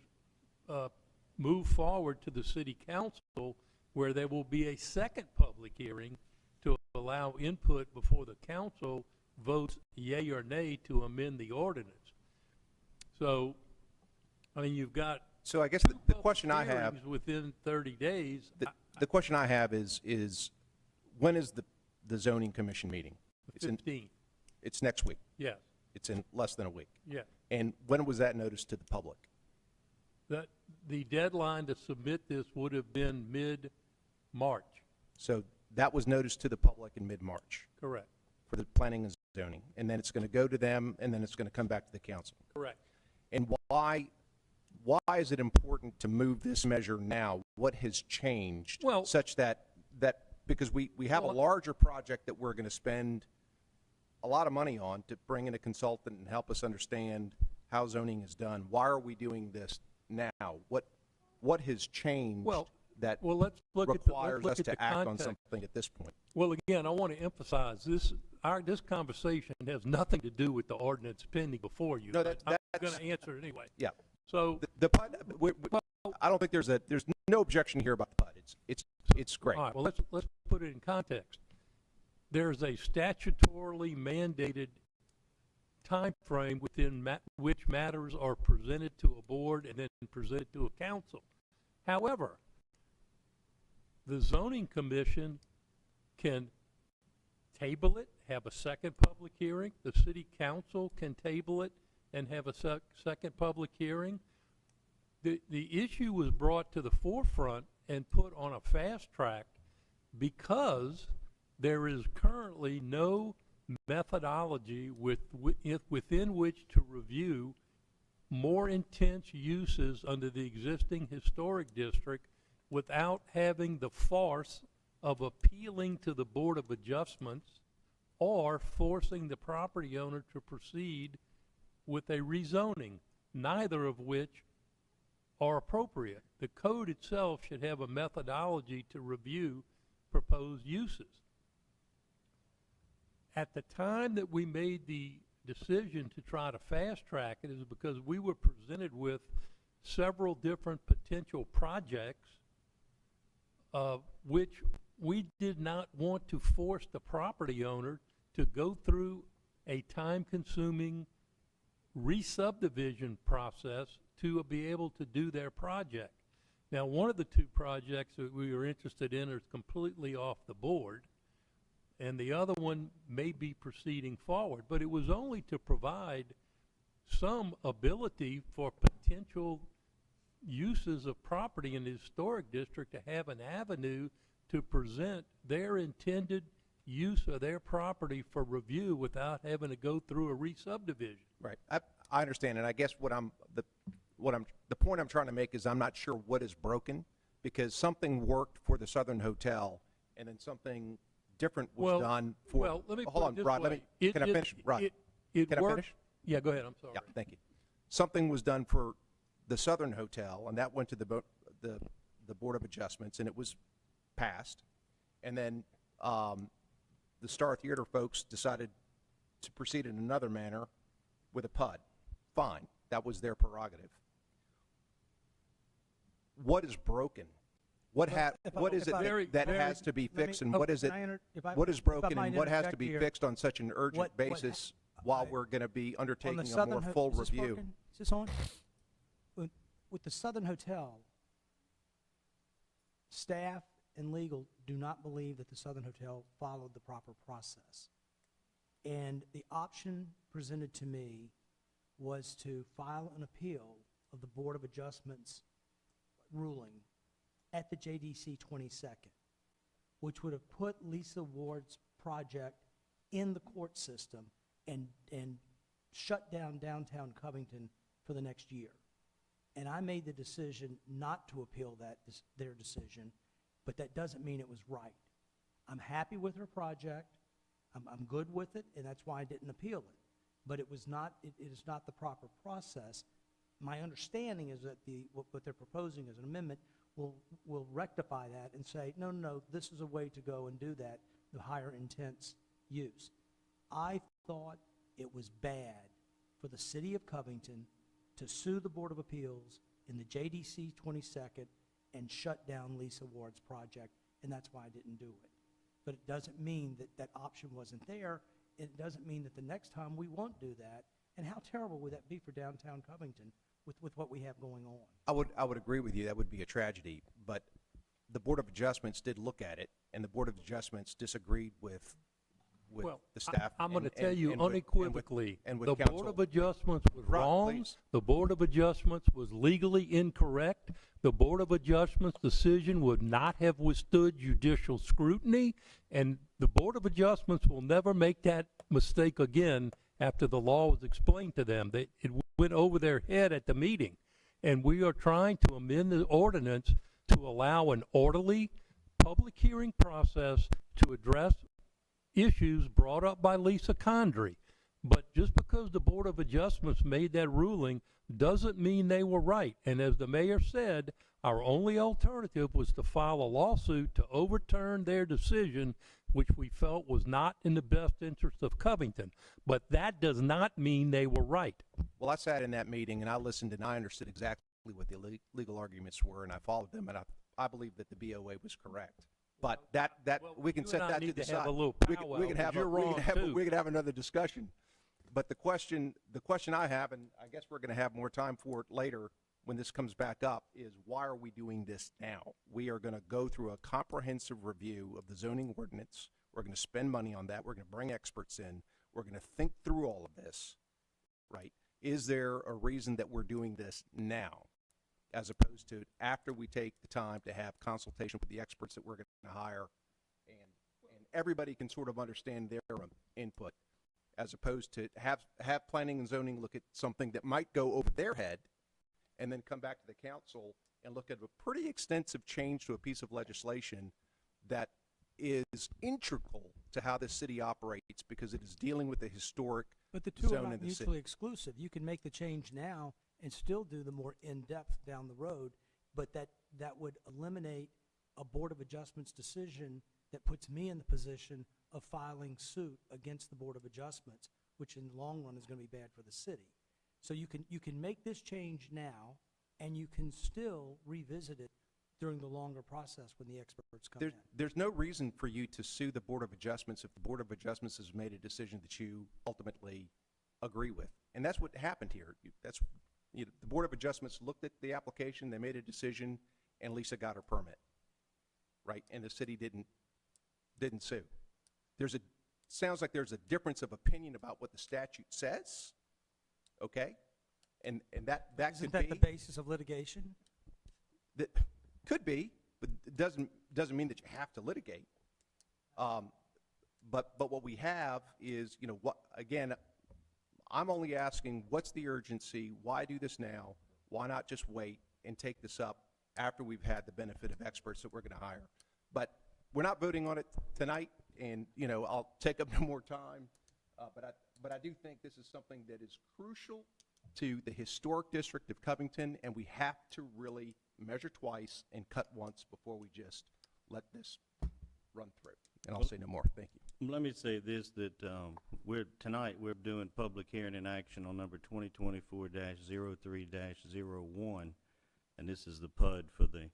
moved forward to the City Council, where there will be a second public hearing to allow input before the council votes yea or nay to amend the ordinance. So, I mean, you've got So I guess two the public question I have, hearings within 30 days. the question I have is when is the zoning commission meeting? It's 15, it's next week. yes, It's in less than a week. yes. And when was that noticed to the public? That, the deadline to submit this would have been mid-March, So that was noticed to the public in mid-March correct, for the planning and zoning. And then it's going to go to them, and then it's going to come back to the council. correct. And why is it important to move this measure now? What has changed? Well- Such that, because we have a Well- larger project that we're going to spend a lot of money on to bring in a consultant and help us understand how zoning is done. Why are we doing this now? What has changed Well, that Well, let's look at requires the us to act on context. something at this point? Well, again, I want to emphasize this, this conversation has nothing to do with the ordinance pending before you. No, but that's- I'm going to answer it anyway. Yeah. So, The PUD, I don't think there's no objection here about the PUD. It's great. all right, well, let's put it in context. There's a statutorily mandated time frame within which matters are presented to a board and then presented to a council. However, the zoning commission can table it, have a second public hearing. The city council can table it and have a second public hearing. The issue was brought to the forefront and put on a fast track because there is currently no methodology within which to review more intense uses under the existing historic district without having the farce of appealing to the Board of Adjustments or forcing the property owner to proceed with a rezoning, neither of which are appropriate. The code itself should have a methodology to review proposed uses. At the time that we made the decision to try to fast track it is because we were presented with several different potential projects which we did not want to force the property owner to go through a time-consuming re-subdivision process to be able to do their project. Now, one of the two projects that we were interested in is completely off the board. and the other one may be proceeding forward, but it was only to provide some ability for potential uses of property in the historic district to have an avenue to present their intended use of their property for review without having to go through a re-subdivision. Right. I understand, and I guess the point I'm trying to make is I'm not sure what is broken, because something worked for the Southern Hotel, and then something different was done for. Well, let me Hold put on, it this Rod, way. can I finish? Rod, It can I worked. finish? Yeah, go ahead, I'm sorry. Yeah, thank you. Something was done for the Southern Hotel, and that went to the Board of Adjustments, and it was passed. And then the Star Theater folks decided to proceed in another manner with a PUD. Fine, that was their prerogative. What is broken? What is it that has to be fixed, and what is it? What is broken, and what has to be fixed on such an urgent basis while we're going to be undertaking a more full review? Is this on? With the Southern Hotel, staff and legal do not believe that the Southern Hotel followed the proper process. And the option presented to me was to file an appeal of the Board of Adjustments ruling at the JDC 22nd, which would have put Lisa Ward's project in the court system and shut down downtown Covington for the next year. And I made the decision not to appeal their decision, but that doesn't mean it was right. I'm happy with her project. I'm good with it, and that's why I didn't appeal it. But it is not the proper process. My understanding is that what they're proposing as an amendment will rectify that and say, no, this is a way to go and do that, the higher intense use. I thought it was bad for the city of Covington to sue the Board of Appeals in the JDC 22nd and shut down Lisa Ward's project, and that's why I didn't do it. But it doesn't mean that option wasn't there. It doesn't mean that the next time we won't do that. And how terrible would that be for downtown Covington with what we have going on? I would agree with you. That would be a tragedy. But the Board of Adjustments did look at it, and the Board of Adjustments disagreed with the staff. I'm going to and- tell you and with- unequivocally, and with the council. Board of Adjustments was Rod, wrong. please. The Board of Adjustments was legally incorrect. The Board of Adjustments' decision would not have withstood judicial scrutiny, and the Board of Adjustments will never make that mistake again after the law was explained to them. It went over their head at the meeting, and we are trying to amend the ordinance to allow an orderly public hearing process to address issues brought up by Lisa Condrey. But just because the Board of Adjustments made that ruling doesn't mean they were right. And as the mayor said, our only alternative was to file a lawsuit to overturn their decision, which we felt was not in the best interest of Covington. But that does not mean they were right. Well, I sat in that meeting, and I listened, and I understood exactly what the legal arguments were, and I followed them, and I believe that the BOA was correct. But we can you set and I that to need the to have side. a little We powwow, can have because you're wrong, too. we can have another discussion. But the question I have, and I guess we're going to have more time for it later when this comes back up, is why are we doing this now? We are going to go through a comprehensive review of the zoning ordinance. We're going to spend money on that. We're going to bring experts in. We're going to think through all of this, right? Is there a reason that we're doing this now, as opposed to after we take the time to have consultation with the experts that we're going to hire, and everybody can sort of understand their input, as opposed to have planning and zoning look at something that might go over their head and then come back to the council and look at a pretty extensive change to a piece of legislation that is integral to how this city operates, because it is dealing with the historic But the two are zone not in the mutually city. exclusive. You can make the change now and still do the more in-depth down the road, but that would eliminate a Board of Adjustments decision that puts me in the position of filing suit against the Board of Adjustments, which in the long run is going to be bad for the city. So you can make this change now, and you can still revisit it during the longer process when the experts come in. There's no reason for you to sue the Board of Adjustments if the Board of Adjustments has made a decision that you ultimately agree with. And that's what happened here. The Board of Adjustments looked at the application, they made a decision, and Lisa got her permit, right? And the city didn't sue. sounds like there's a difference of opinion about what the statute says, okay? And that Isn't could that the be, basis of litigation? that could be, but it doesn't mean that you have to litigate. But what we have is, you know, what, again, I'm only asking, what's the urgency? Why do this now? Why not just wait and take this up after we've had the benefit of experts that we're going to hire? But we're not voting on it tonight, and, you know, I'll take up no more time. But I do think this is something that is crucial to the historic district of Covington, and we have to really measure twice and cut once before we just let this run through. And I'll say no more. Thank you. Let me say this, that tonight we're doing public hearing and action on number 2024-03-01, and this is the PUD for the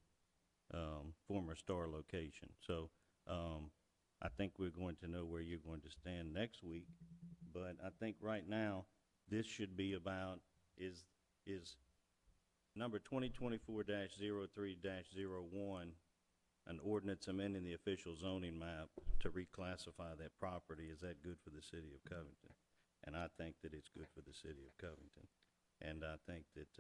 former Star location. So I think we're going to know where you're going to stand next week, but I think right now this should be about is number 2024-03-01, an ordinance amending the official zoning map to reclassify that property. Is that good for the city of Covington? And I think that it's good for the city of Covington. And I think that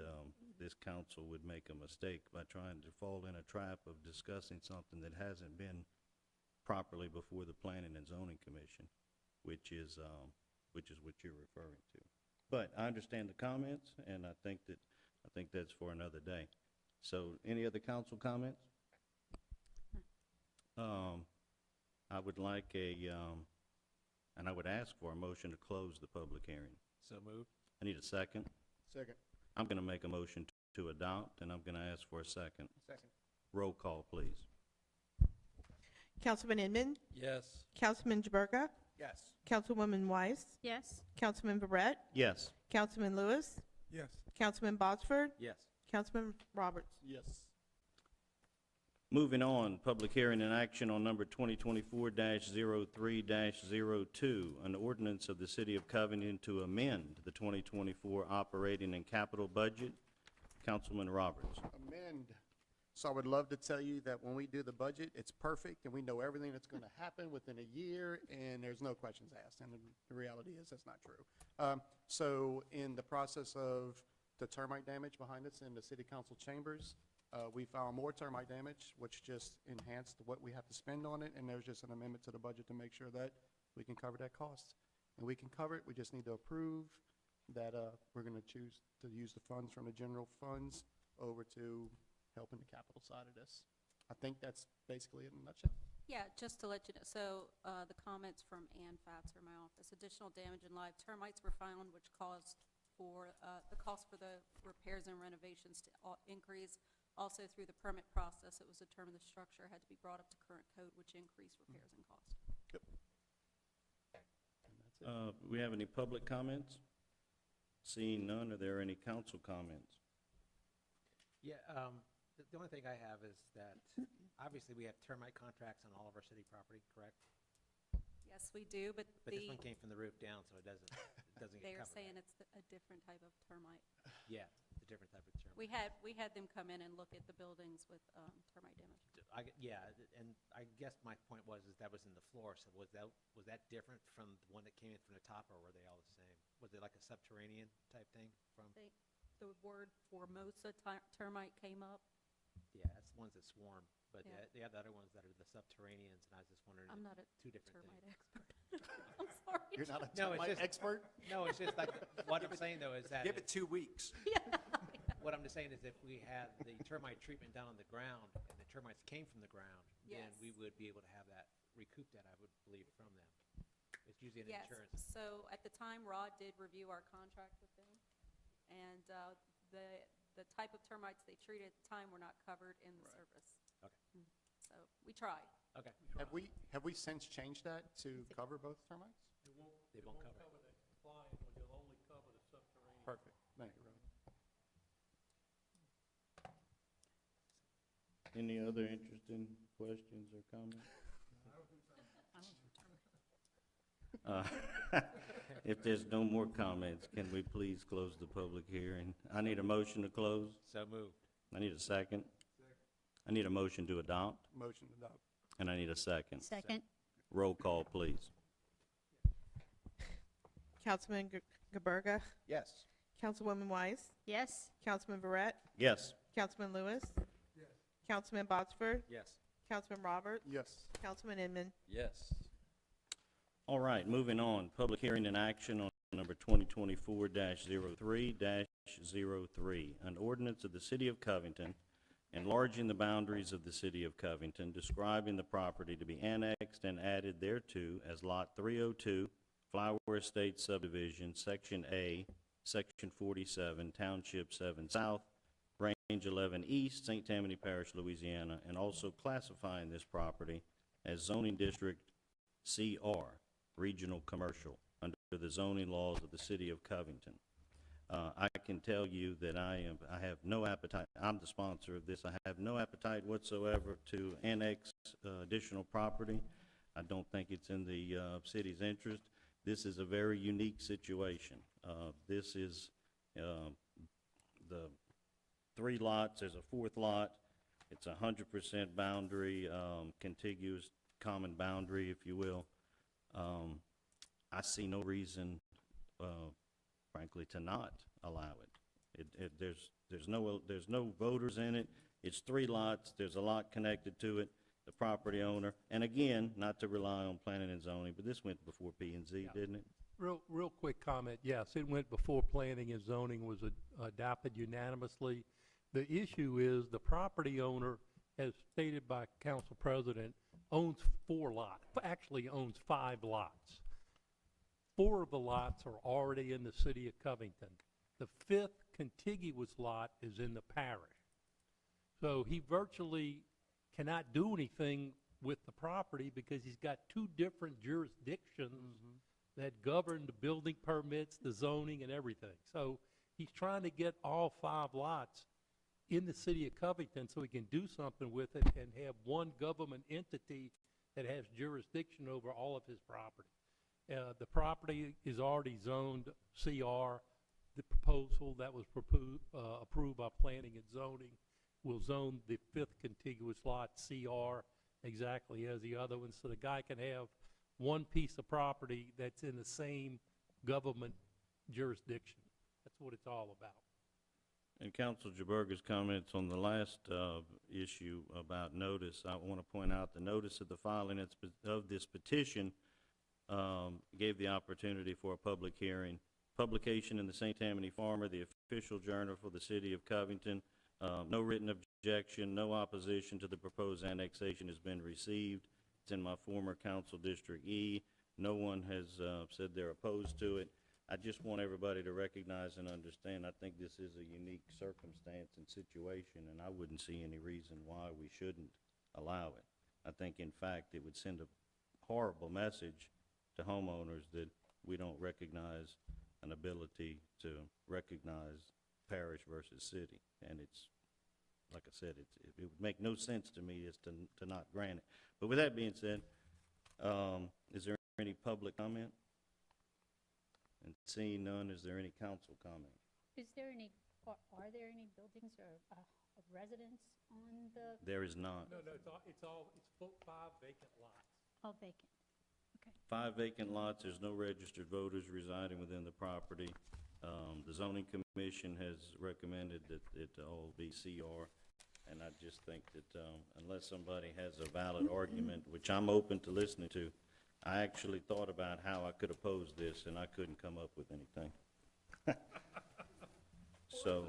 this council would make a mistake by trying to fall in a trap of discussing something that hasn't been properly before the Planning and Zoning Commission, which is what you're referring to. But I understand the comments, and I think that's for another day. So, any other council comments? I would like and I would ask for a motion to close the public hearing. So moved. I need a second. Second. I'm going to make a motion to adopt, and I'm going to ask for a second. Second. Roll call, please. Councilman Inman, Yes. Councilman Jaberga, Yes. Councilwoman Weiss, Yes. Councilman Barrett, Yes. Councilman Lewis, Yes. Councilman Botsford, Yes. Councilman Roberts. Yes. Moving on, public hearing and action on number 2024-03-02, an ordinance of the City of Covington to amend the 2024 operating and capital budget. Councilman Roberts. Amend. So I would love to tell you that when we do the budget, it's perfect, and we know everything that's going to happen within a year, and there's no questions asked, and the reality is that's not true. So in the process of the termite damage behind us in the city council chambers, we found more termite damage, which just enhanced what we have to spend on it, and there's just an amendment to the budget to make sure that we can cover that cost. And we can cover it, we just need to approve that we're going to choose to use the funds from the general funds over to helping the capital side of this. I think that's basically it in a nutshell. Yeah, just to let you know, so the comments from Ann Fatzer, my office, additional damage in live termites were found, which caused for the cost for the repairs and renovations to increase. Also, through the permit process, it was determined the structure had to be brought up to current code, which increased repairs and cost. And that's it. We have any public comments? Seeing none, are there any council comments? Yeah, the only thing I have is that, obviously, we have termite contracts on all of our city property, correct? Yes, we do, but But this one came from the roof down, so it doesn't they get are covered. saying it's a different type of termite. Yeah, it's a different type of termite. We had them come in and look at the buildings with termite damage. Yeah, and I guess my point was, is that was in the floor, so was that different from the one that came in from the top, or were they all the same? Was it like a subterranean type thing from? The word Formosa termite came up. Yeah, that's the ones that swarm, but Yeah. the other ones that are the subterraneans, and I was just wondering. I'm not a two different termite things. expert. I'm sorry. You're not a No, it's termite just- expert? No, it's just like, what I'm saying though is that. Give it 2 weeks. What I'm just saying is if we had the termite treatment down on the ground and the termites came from the ground, then Yes. we would be able to have that, recoup that, I would believe, from them. It's usually an Yes, insurance. so at the time, Rod did review our contract with them, and the type of termites they treated at the time were not covered in the service. Okay. So we tried. Okay. Have we since changed that to cover both termites? It won't, They it won't won't cover it. cover the compliant one, you'll only cover the subterranean. Perfect. Thank you, Rob. Any other interesting questions or comments? If there's no more comments, can we please close the public hearing? I need a motion to close. So moved. I need a second. I need a motion to adopt, Motion to adopt. and I need a second. Second. Roll call, please. Councilman Gerberga, Yes. Councilwoman Weiss, Yes? Councilman Verret, Yes. Councilman Lewis, Councilman Botsford, Yes. Councilman Roberts, Yes. Councilman Inman. Yes. All right, moving on. Public hearing and action on number 2024-03-03. An ordinance of the City of Covington enlarging the boundaries of the City of Covington, describing the property to be annexed and added thereto as Lot 302, Flower Estate Subdivision, Section A, Section 47, Township 7 South, Range 11 East, St. Tammany Parish, Louisiana, and also classifying this property as zoning district CR, Regional Commercial, under the zoning laws of the City of Covington. I can tell you that I have no appetite, I'm the sponsor of this, I have no appetite whatsoever to annex additional property. I don't think it's in the city's interest. This is a very unique situation. This is the 3 lots, there's a 4th lot. It's 100% boundary, contiguous common boundary, if you will. I see no reason, frankly, to not allow it. There's no voters in it. It's 3 lots. There's a lot connected to it. The property owner, and again, not to rely on planning and zoning, but this went before P&Z, didn't it? Real quick comment. Yes, it went before planning and zoning was adopted unanimously. The issue is the property owner, as stated by Council President, owns 4 lots, actually owns 5 lots. 4 of the lots are already in the City of Covington. The 5th contiguous lot is in the parish. So he virtually cannot do anything with the property because he's got 2 different jurisdictions that govern the building permits, the zoning, and everything. So he's trying to get all 5 lots in the City of Covington so he can do something with it and have one government entity that has jurisdiction over all of his property. The property is already zoned CR. The proposal that was approved by planning and zoning will zone the 5th contiguous lot CR exactly as the other one. So the guy can have one piece of property that's in the same government jurisdiction. That's what it's all about. And Council Jaberga's comments on the last issue about notice, I want to point out the notice of the filing of this petition gave the opportunity for a public hearing. Publication in the St. Tammany Farmer, the official journal for the City of Covington. No written objection, no opposition to the proposed annexation has been received. It's in my former council District E. No one has said they're opposed to it. I just want everybody to recognize and understand, I think this is a unique circumstance and situation, and I wouldn't see any reason why we shouldn't allow it. I think, in fact, it would send a horrible message to homeowners that we don't recognize an ability to recognize parish versus city. And it's, like I said, it would make no sense to me as to not grant it. But with that being said, is there any public comment? And seeing none, is there any council comment? Is there any, are there any buildings or of residents on the, There is not. No, it's 5 vacant lots. all vacant? 5 vacant lots, there's no registered voters residing within the property. The zoning commission has recommended that it all be CR, and I just think that unless somebody has a valid argument, which I'm open to listening to, I actually thought about how I could oppose this, and I couldn't come up with anything. So,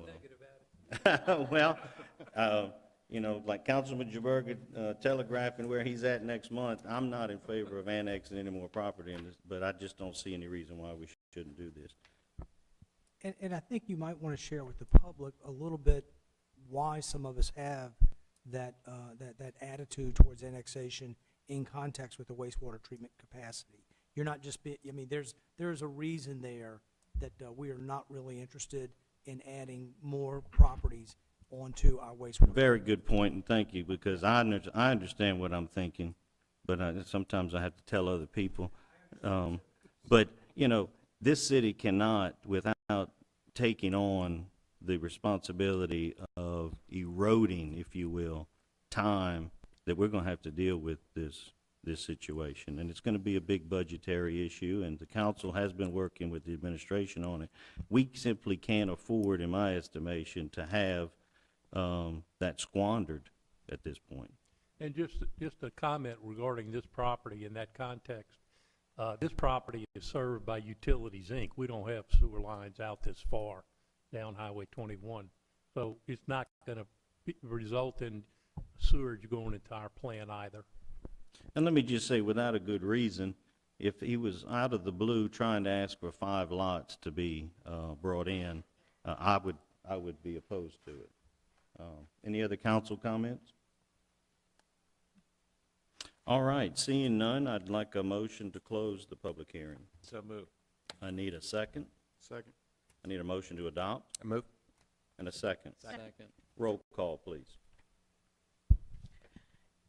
well, you know, like Councilman Jaberga telegraphing where he's at next month, I'm not in favor of annexing any more property in this, but I just don't see any reason why we shouldn't do this. And I think you might want to share with the public a little bit why some of us have that attitude towards annexation in context with the wastewater treatment capacity. You're not just, I mean, there's a reason there that we are not really interested in adding more properties onto our wastewater. Very good point, and thank you, because I understand what I'm thinking, but sometimes I have to tell other people. But, you know, this city cannot, without taking on the responsibility of eroding, if you will, time that we're going to have to deal with this this situation. And it's going to be a big budgetary issue, and the council has been working with the administration on it. We simply can't afford, in my estimation, to have that squandered at this point. And just a comment regarding this property in that context. This property is served by Utilities, Inc. We don't have sewer lines out this far down Highway 21. So it's not going to result in sewage going into our plant either. And let me just say, without a good reason, if he was out of the blue trying to ask for 5 lots to be brought in, I would be opposed to it. Any other council comments? All right, seeing none, I'd like a motion to close the public hearing. So move. I need a second. Second. I need a motion to adopt I move. and a second. Second. Roll call, please.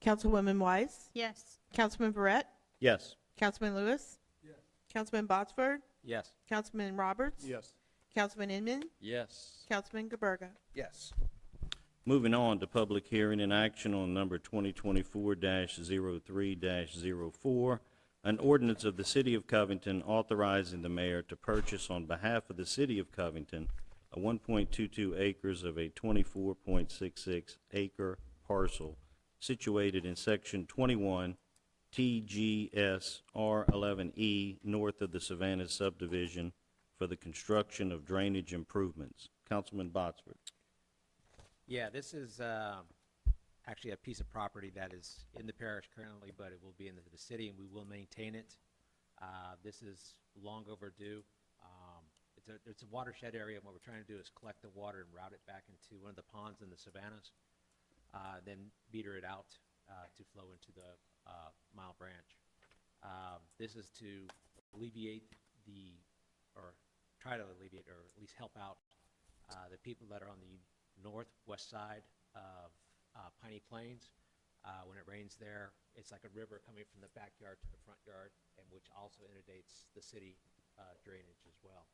Councilwoman Wise? Yes. Councilman Barrett? Yes. Councilman Lewis? Yes. Councilman Botsford? Yes. Councilman Roberts? Yes. Councilman Inman? Yes. Councilman Gaberga? Yes. Moving on to public hearing and action on number 2024-03-04, an ordinance of the City of Covington authorizing the mayor to purchase on behalf of the City of Covington a 1.22 acres of a 24.66 acre parcel situated in Section 21 TGS R11E north of the Savannah subdivision for the construction of drainage improvements. Councilman Botsford. Yeah, this is actually a piece of property that is in the parish currently, but it will be in the city, and we will maintain it. This is long overdue. It's a watershed area, and what we're trying to do is collect the water and route it back into one of the ponds in the savannas, then meter it out to flow into the Mile Branch. This is to alleviate or try to alleviate, or at least help out the people that are on the northwest side of Piney Plains. When it rains there, it's like a river coming from the backyard to the front yard, and which also inundates the city drainage as well.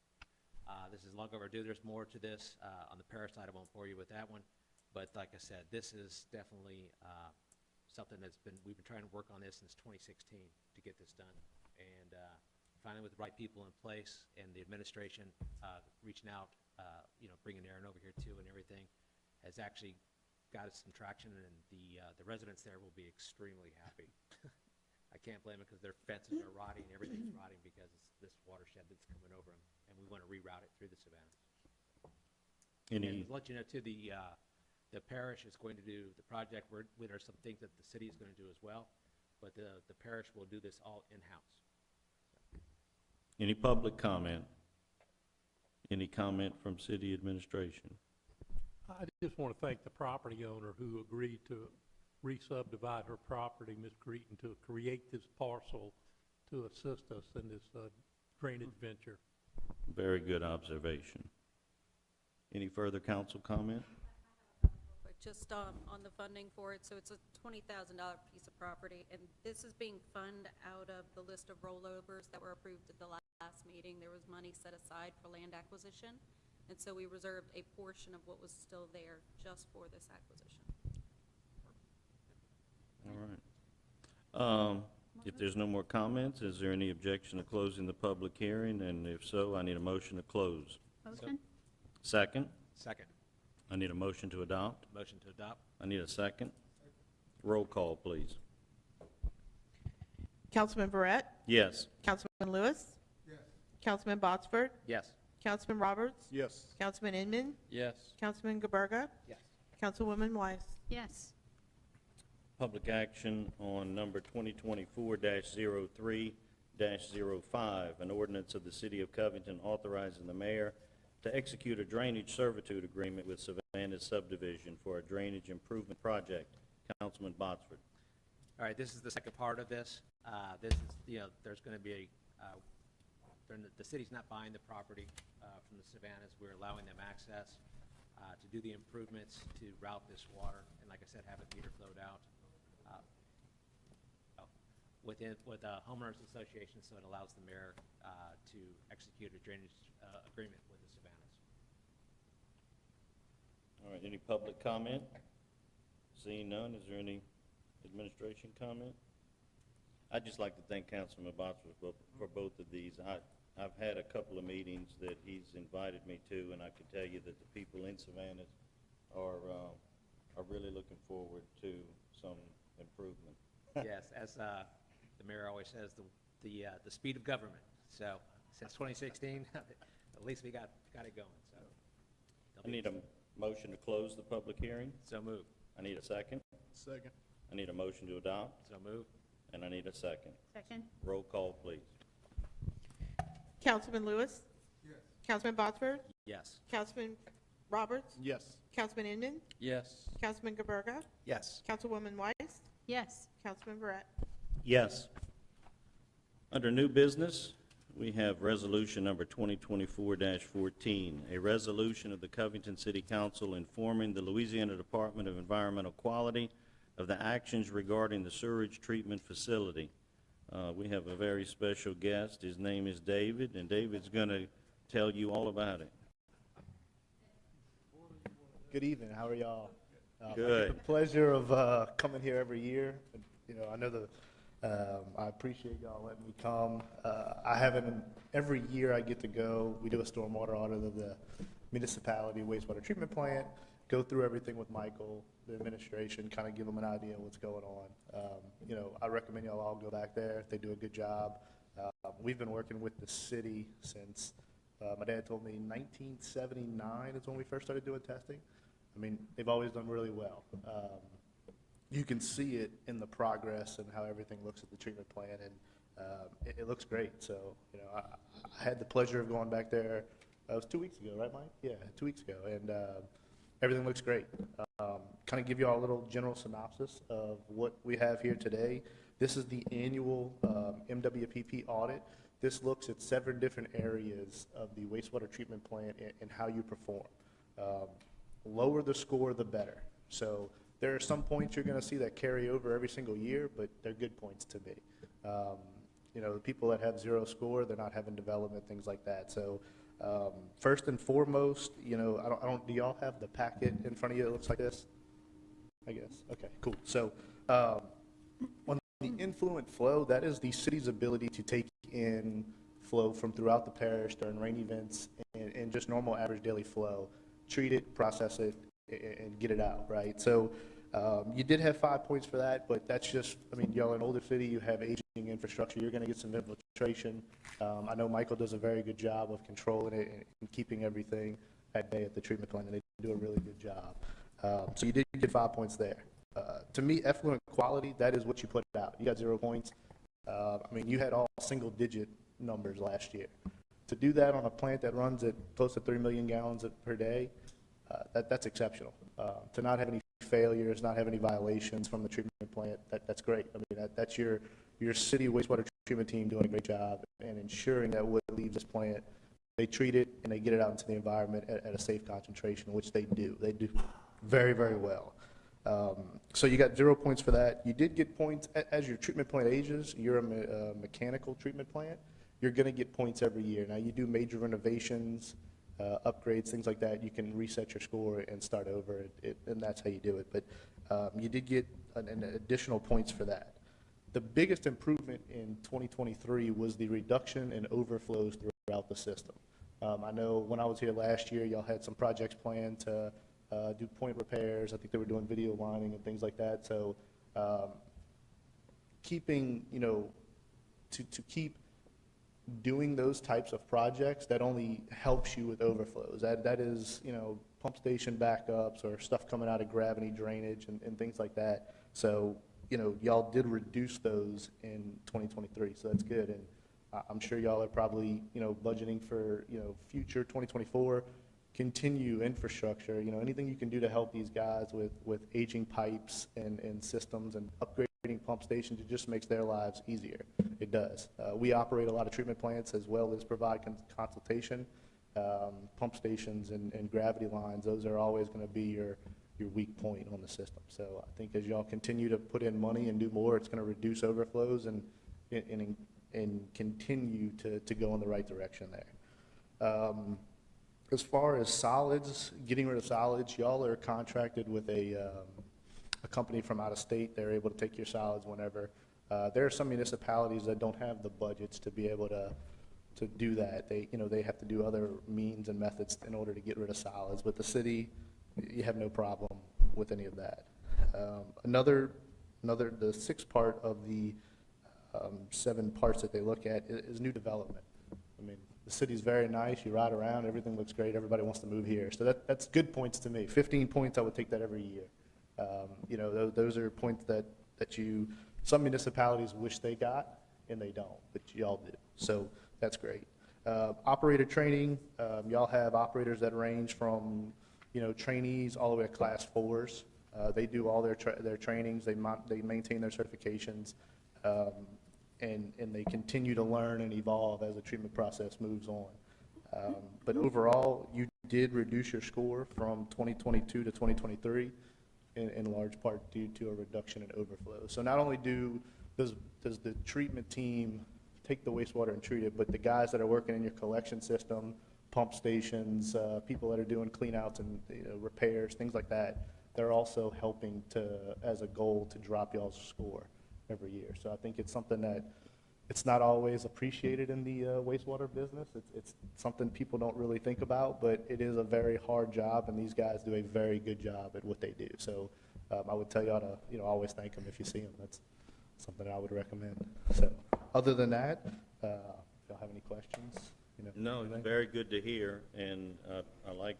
This is long overdue. There's more to this. On the parish side, I won't bore you with that one. But like I said, this is definitely something we've been trying to work on this since 2016 to get this done. And finally, with the right people in place and the administration reaching out, bringing Aaron over here too and everything, has actually got us some traction, and the residents there will be extremely happy. I can't blame them, because their fences are rotting, everything's rotting because it's this watershed that's coming over them, and we want to reroute it through the savannas. And to let you know too, the parish is going to do the project. There are some things that the city is going to do as well, but the parish will do this all in-house. Any public comment? Any comment from city administration? I just want to thank the property owner who agreed to re-subdivide her property, Ms. Cretin, to create this parcel to assist us in this drainage venture. Very good observation. Any further council comment? But just on the funding for it, so it's a $20,000 piece of property, and this is being funded out of the list of rollovers that were approved at the last meeting. There was money set aside for land acquisition, and so we reserved a portion of what was still there just for this acquisition. All right. If there's no more comments, is there any objection to closing the public hearing? And if so, I need a motion to close. Motion? Second? Second. I need a motion to adopt. Motion to adopt. I need a second. Roll call, please. Councilman Barrett? Yes. Councilman Lewis? Yes. Councilman Botsford? Yes. Councilman Roberts? Yes. Councilman Inman? Yes. Councilman Gaberga? Yes. Councilwoman Wise? Yes. Public action on number 2024-03-05, an ordinance of the City of Covington authorizing the mayor to execute a drainage servitude agreement with Savannah subdivision for a drainage improvement project. Councilman Botsford. All right, this is the second part of this. This is, there's going to be the city's not buying the property from the Savannahs. We're allowing them access to do the improvements to route this water, and like I said, have it meter flowed out with homeowners association, so it allows the mayor to execute a drainage agreement with the Savannahs. All right, any public comment? Seeing none, is there any administration comment? I'd just like to thank Councilman Bosworth for both of these. I've had a couple of meetings that he's invited me to, and I can tell you that the people in Savannah are really looking forward to some improvement. Yes, as the mayor always says, the speed of government. So since 2016, at least we got it going, so. I need a motion to close the public hearing. So moved. I need a second. Second. I need a motion to adopt, So moved. and I need a second. Second? Roll call, please. Councilman Lewis? Yes. Councilman Bosford? Yes. Councilman Roberts? Yes. Councilman Inman? Yes. Councilman Gaberga? Yes. Councilwoman Weiss? Yes. Councilman Barrett? Yes. Under new business, we have resolution number 2024-14, a resolution of the Covington City Council informing the Louisiana Department of Environmental Quality of the actions regarding the sewage treatment facility. We have a very special guest. His name is David, and David's going to tell you all about it. Good evening. How are y'all? Good. I get the pleasure of coming here every year. You know, I know I appreciate y'all letting me come. I haven't, every year I get to go, we do a stormwater audit of the municipality wastewater treatment plant, go through everything with Michael, the administration, kind of give them an idea of what's going on. You know, I recommend y'all all go back there. They do a good job. We've been working with the city since, my dad told me 1979 is when we first started doing testing. I mean, they've always done really well. You can see it in the progress and how everything looks at the treatment plant, and it looks great. So, you know, I had the pleasure of going back there. It was 2 weeks ago, right, Mike? Yeah, 2 weeks ago, and everything looks great. Kind of give you all a little general synopsis of what we have here today. This is the annual MWPP audit. This looks at 7 different areas of the wastewater treatment plant and how you perform. Lower the score, the better. So there are some points you're going to see that carry over every single year, but they're good points to me. You know, the people that have 0 score, they're not having development, things like that. So first and foremost, you know, do y'all have the packet in front of you that looks like this? I guess. Okay, cool. So on the influent flow, that is the city's ability to take in flow from throughout the parish during rain events and just normal average daily flow, treat it, process it, and get it out, right? So you did have 5 points for that, but that's just, I mean, y'all in older city, you have aging infrastructure, you're going to get some infiltration. I know Michael does a very good job of controlling it and keeping everything at bay at the treatment plant, and they do a really good job. So you did get 5 points there. To me, effluent quality, that is what you put out. You got 0 points. I mean, you had all single-digit numbers last year. To do that on a plant that runs at close to 3 million gallons per day, that's exceptional. To not have any failures, not have any violations from the treatment plant, that's great. I mean, that's your city wastewater treatment team doing a great job and ensuring that what leaves this plant, they treat it and they get it out into the environment at a safe concentration, which they do. They do very, very well. So you got 0 points for that. You did get points as your treatment plant ages. You're a mechanical treatment plant. You're going to get points every year. Now, you do major renovations, upgrades, things like that. You can reset your score and start over, and that's how you do it. But you did get an additional points for that. The biggest improvement in 2023 was the reduction in overflows throughout the system. I know when I was here last year, y'all had some projects planned to do point repairs. I think they were doing video lining and things like that. So keeping, you know, to keep doing those types of projects, that only helps you with overflows. That is, you know, pump station backups or stuff coming out of gravity drainage and things like that. So, you know, y'all did reduce those in 2023, so that's good. And I'm sure y'all are probably, you know, budgeting for, you know, future 2024, continue infrastructure, you know, anything you can do to help these guys with aging pipes and systems and upgrading pump stations, it just makes their lives easier. It does. We operate a lot of treatment plants as well as provide consultation. Pump stations and gravity lines, those are always going to be your weak point on the system. So I think as y'all continue to put in money and do more, it's going to reduce overflows and continue to go in the right direction there. As far as solids, getting rid of solids, y'all are contracted with a company from out of state. They're able to take your solids whenever. There are some municipalities that don't have the budgets to be able to do that. They have to do other means and methods in order to get rid of solids, but the city, you have no problem with any of that. The sixth part of the 7 parts that they look at is new development. I mean, the city's very nice, you ride around, everything looks great, everybody wants to move here. So that's good points to me. 15 points, I would take that every year. Those are points that some municipalities wish they got, and they don't, but y'all do. So that's great. Operator training, y'all have operators that range from, trainees all the way to class 4s. They do all their trainings, they maintain their certifications, and they continue to learn and evolve as the treatment process moves on. But overall, you did reduce your score from 2022 to 2023, in large part due to a reduction in overflow. So not only does the treatment team take the wastewater and treat it, but the guys that are working in your collection system, pump stations, people that are doing clean outs and repairs, things like that, they're also helping as a goal to drop y'all's score every year. So I think it's something that it's not always appreciated in the wastewater business. It's something people don't really think about, but it is a very hard job, and these guys do a very good job at what they do. So I would tell y'all to always thank them if you see them. That's something I would recommend. So other than that, if y'all have any questions? No, it's very good to hear, and I like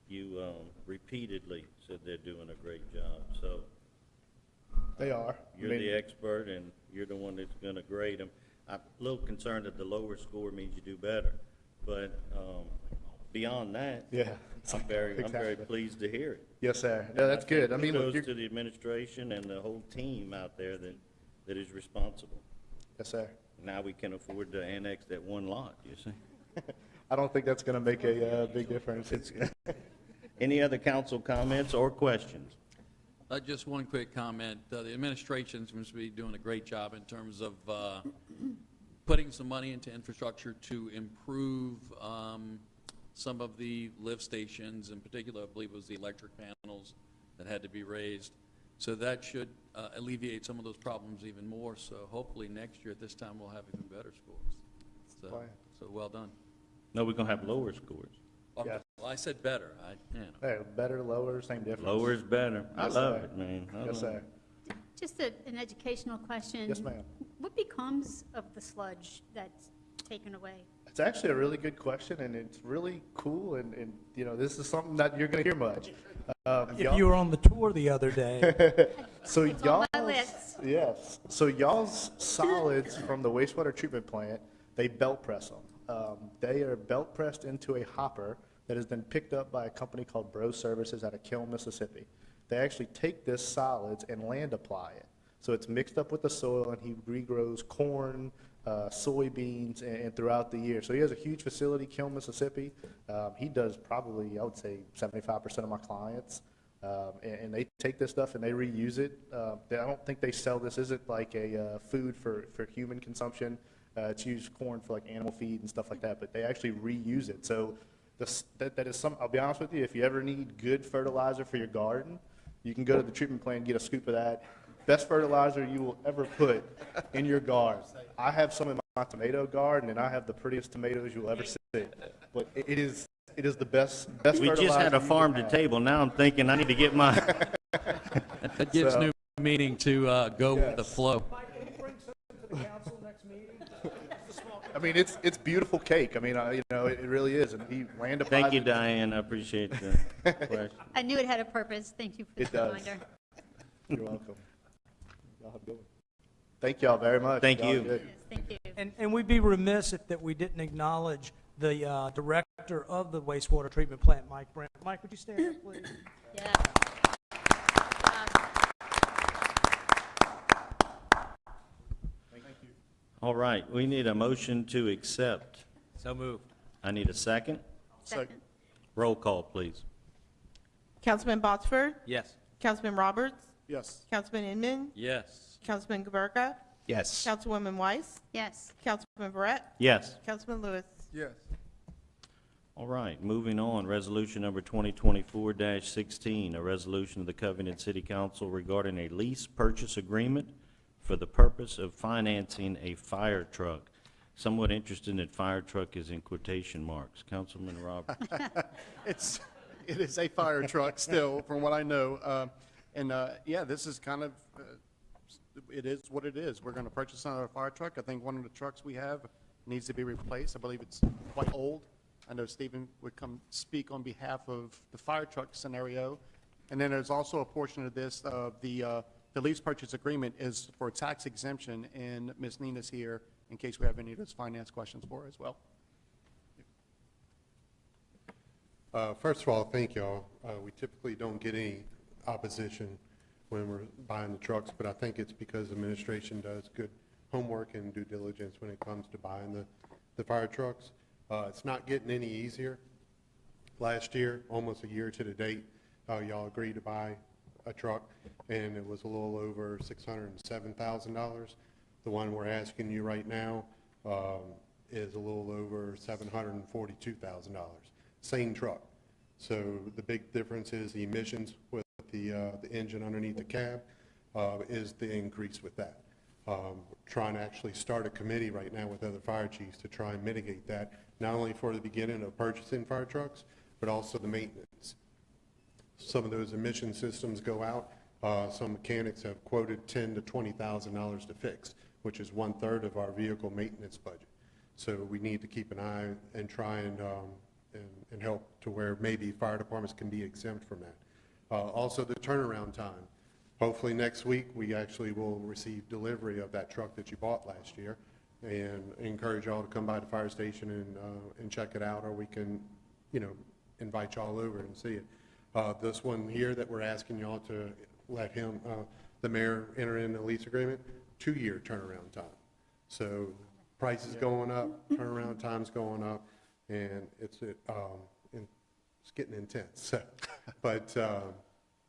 you repeatedly said they're doing a great job. So they are. You're the expert, and you're the one that's going to grade them. I'm a little concerned that the lower score means you do better, but beyond that, yeah, I'm very exactly. pleased to hear it. Yes, sir. No, that's good. I mean, look, kudos to the administration and the whole team out there that is responsible. yes, sir. Now we can afford to annex that one lot, you see. I don't think that's going to make a big difference. Any other council comments or questions? Just one quick comment. The administration seems to be doing a great job in terms of putting some money into infrastructure to improve some of the lift stations. In particular, I believe it was the electric panels that had to be raised. So that should alleviate some of those problems even more. So hopefully next year at this time we'll have even better scores. So well done. No, we're going to have lower scores. Yes. Well, I said better. Hey, better, lower, same difference. Lower is better. I Yes, love sir. it, man. I Yes, love sir. it. Just an educational question. Yes, ma'am. What becomes of the sludge that's taken away? It's actually a really good question, and it's really cool, and this is something that you're going to hear much. If you were on the tour the other day, So It's on y'all's, my list. yes, so y'all's solids from the wastewater treatment plant, they belt press them. They are belt pressed into a hopper that has been picked up by a company called Bro Services out of Kiln, Mississippi. They actually take this solids and land apply it. So it's mixed up with the soil, and he regrows corn, soybeans, and throughout the year. So he has a huge facility, Kiln, Mississippi. He does probably, I would say, 75% of my clients. And they take this stuff and they reuse it. I don't think they sell this. Isn't like a food for human consumption. It's used corn for like animal feed and stuff like that, but they actually reuse it. So that is I'll be honest with you, if you ever need good fertilizer for your garden, you can go to the treatment plant and get a scoop of that. Best fertilizer you will ever put in your garden. I have some in my tomato garden, and I have the prettiest tomatoes you'll ever see. But it is the best We fertilizer just had a you can farm to have. table. Now I'm thinking I need to get my, That gives So- new meaning to go with the Yes. flow. I mean, it's beautiful cake. I mean, it really is. And he land applies thank you, it. Diane. I appreciate the question. I knew it had a purpose. Thank you for It the does. reminder. You're welcome. Y'all have a good one. Thank y'all very much. Thank Y'all you. good. Yes, thank you. and we'd be remiss if we didn't acknowledge the director of the wastewater treatment plant, Mike Brent. Mike, would you stand up, please? Yeah. All right, we need a motion to accept. So moved. I need a second. Second. Roll call, please. Councilman Botsford, Yes. Councilman Roberts, Yes. Councilman Inman, Yes. Councilman Gaberga, Yes. Councilwoman Weiss, Yes. Councilman Barrett, Yes. Councilman Lewis. Yes. All right, moving on, resolution number 2024-16, a resolution of the Covington City Council regarding a lease purchase agreement for the purpose of financing a fire truck. Somewhat interested that fire truck is in quotation marks. Councilman Robert. It is a fire truck still, from what I know. Yeah, this is kind of, it is what it is. We're going to purchase another fire truck. I think one of the trucks we have needs to be replaced. I believe it's quite old. I know Stephen would come speak on behalf of the fire truck scenario. And then there's also a portion of this, the lease purchase agreement is for tax exemption, and Ms. Nina's here in case we have any of those finance questions for her as well. First of all, thank y'all. We typically don't get any opposition when we're buying the trucks, but I think it's because the administration does good homework and due diligence when it comes to buying the fire trucks. It's not getting any easier. Last year, almost a year to the date, y'all agreed to buy a truck, and it was a little over $607,000. The one we're asking you right now is a little over $742,000. Same truck. So the big difference is the emissions with the engine underneath the cab is the increase with that. Trying to actually start a committee right now with other fire chiefs to try and mitigate that, not only for the beginning of purchasing fire trucks, but also the maintenance. Some of those emission systems go out. Some mechanics have quoted $10,000 to $20,000 to fix, which is 1/3 of our vehicle maintenance budget. So we need to keep an eye and try and help to where maybe fire departments can be exempt from that. Also, the turnaround time. Hopefully next week, we actually will receive delivery of that truck that you bought last year, and encourage y'all to come by the fire station and check it out, or we can, invite y'all over and see it. This one here that we're asking y'all to let him, the mayor, enter in the lease agreement, 2-year turnaround time. So price is going up, turnaround time's going up, and it's getting intense. So, but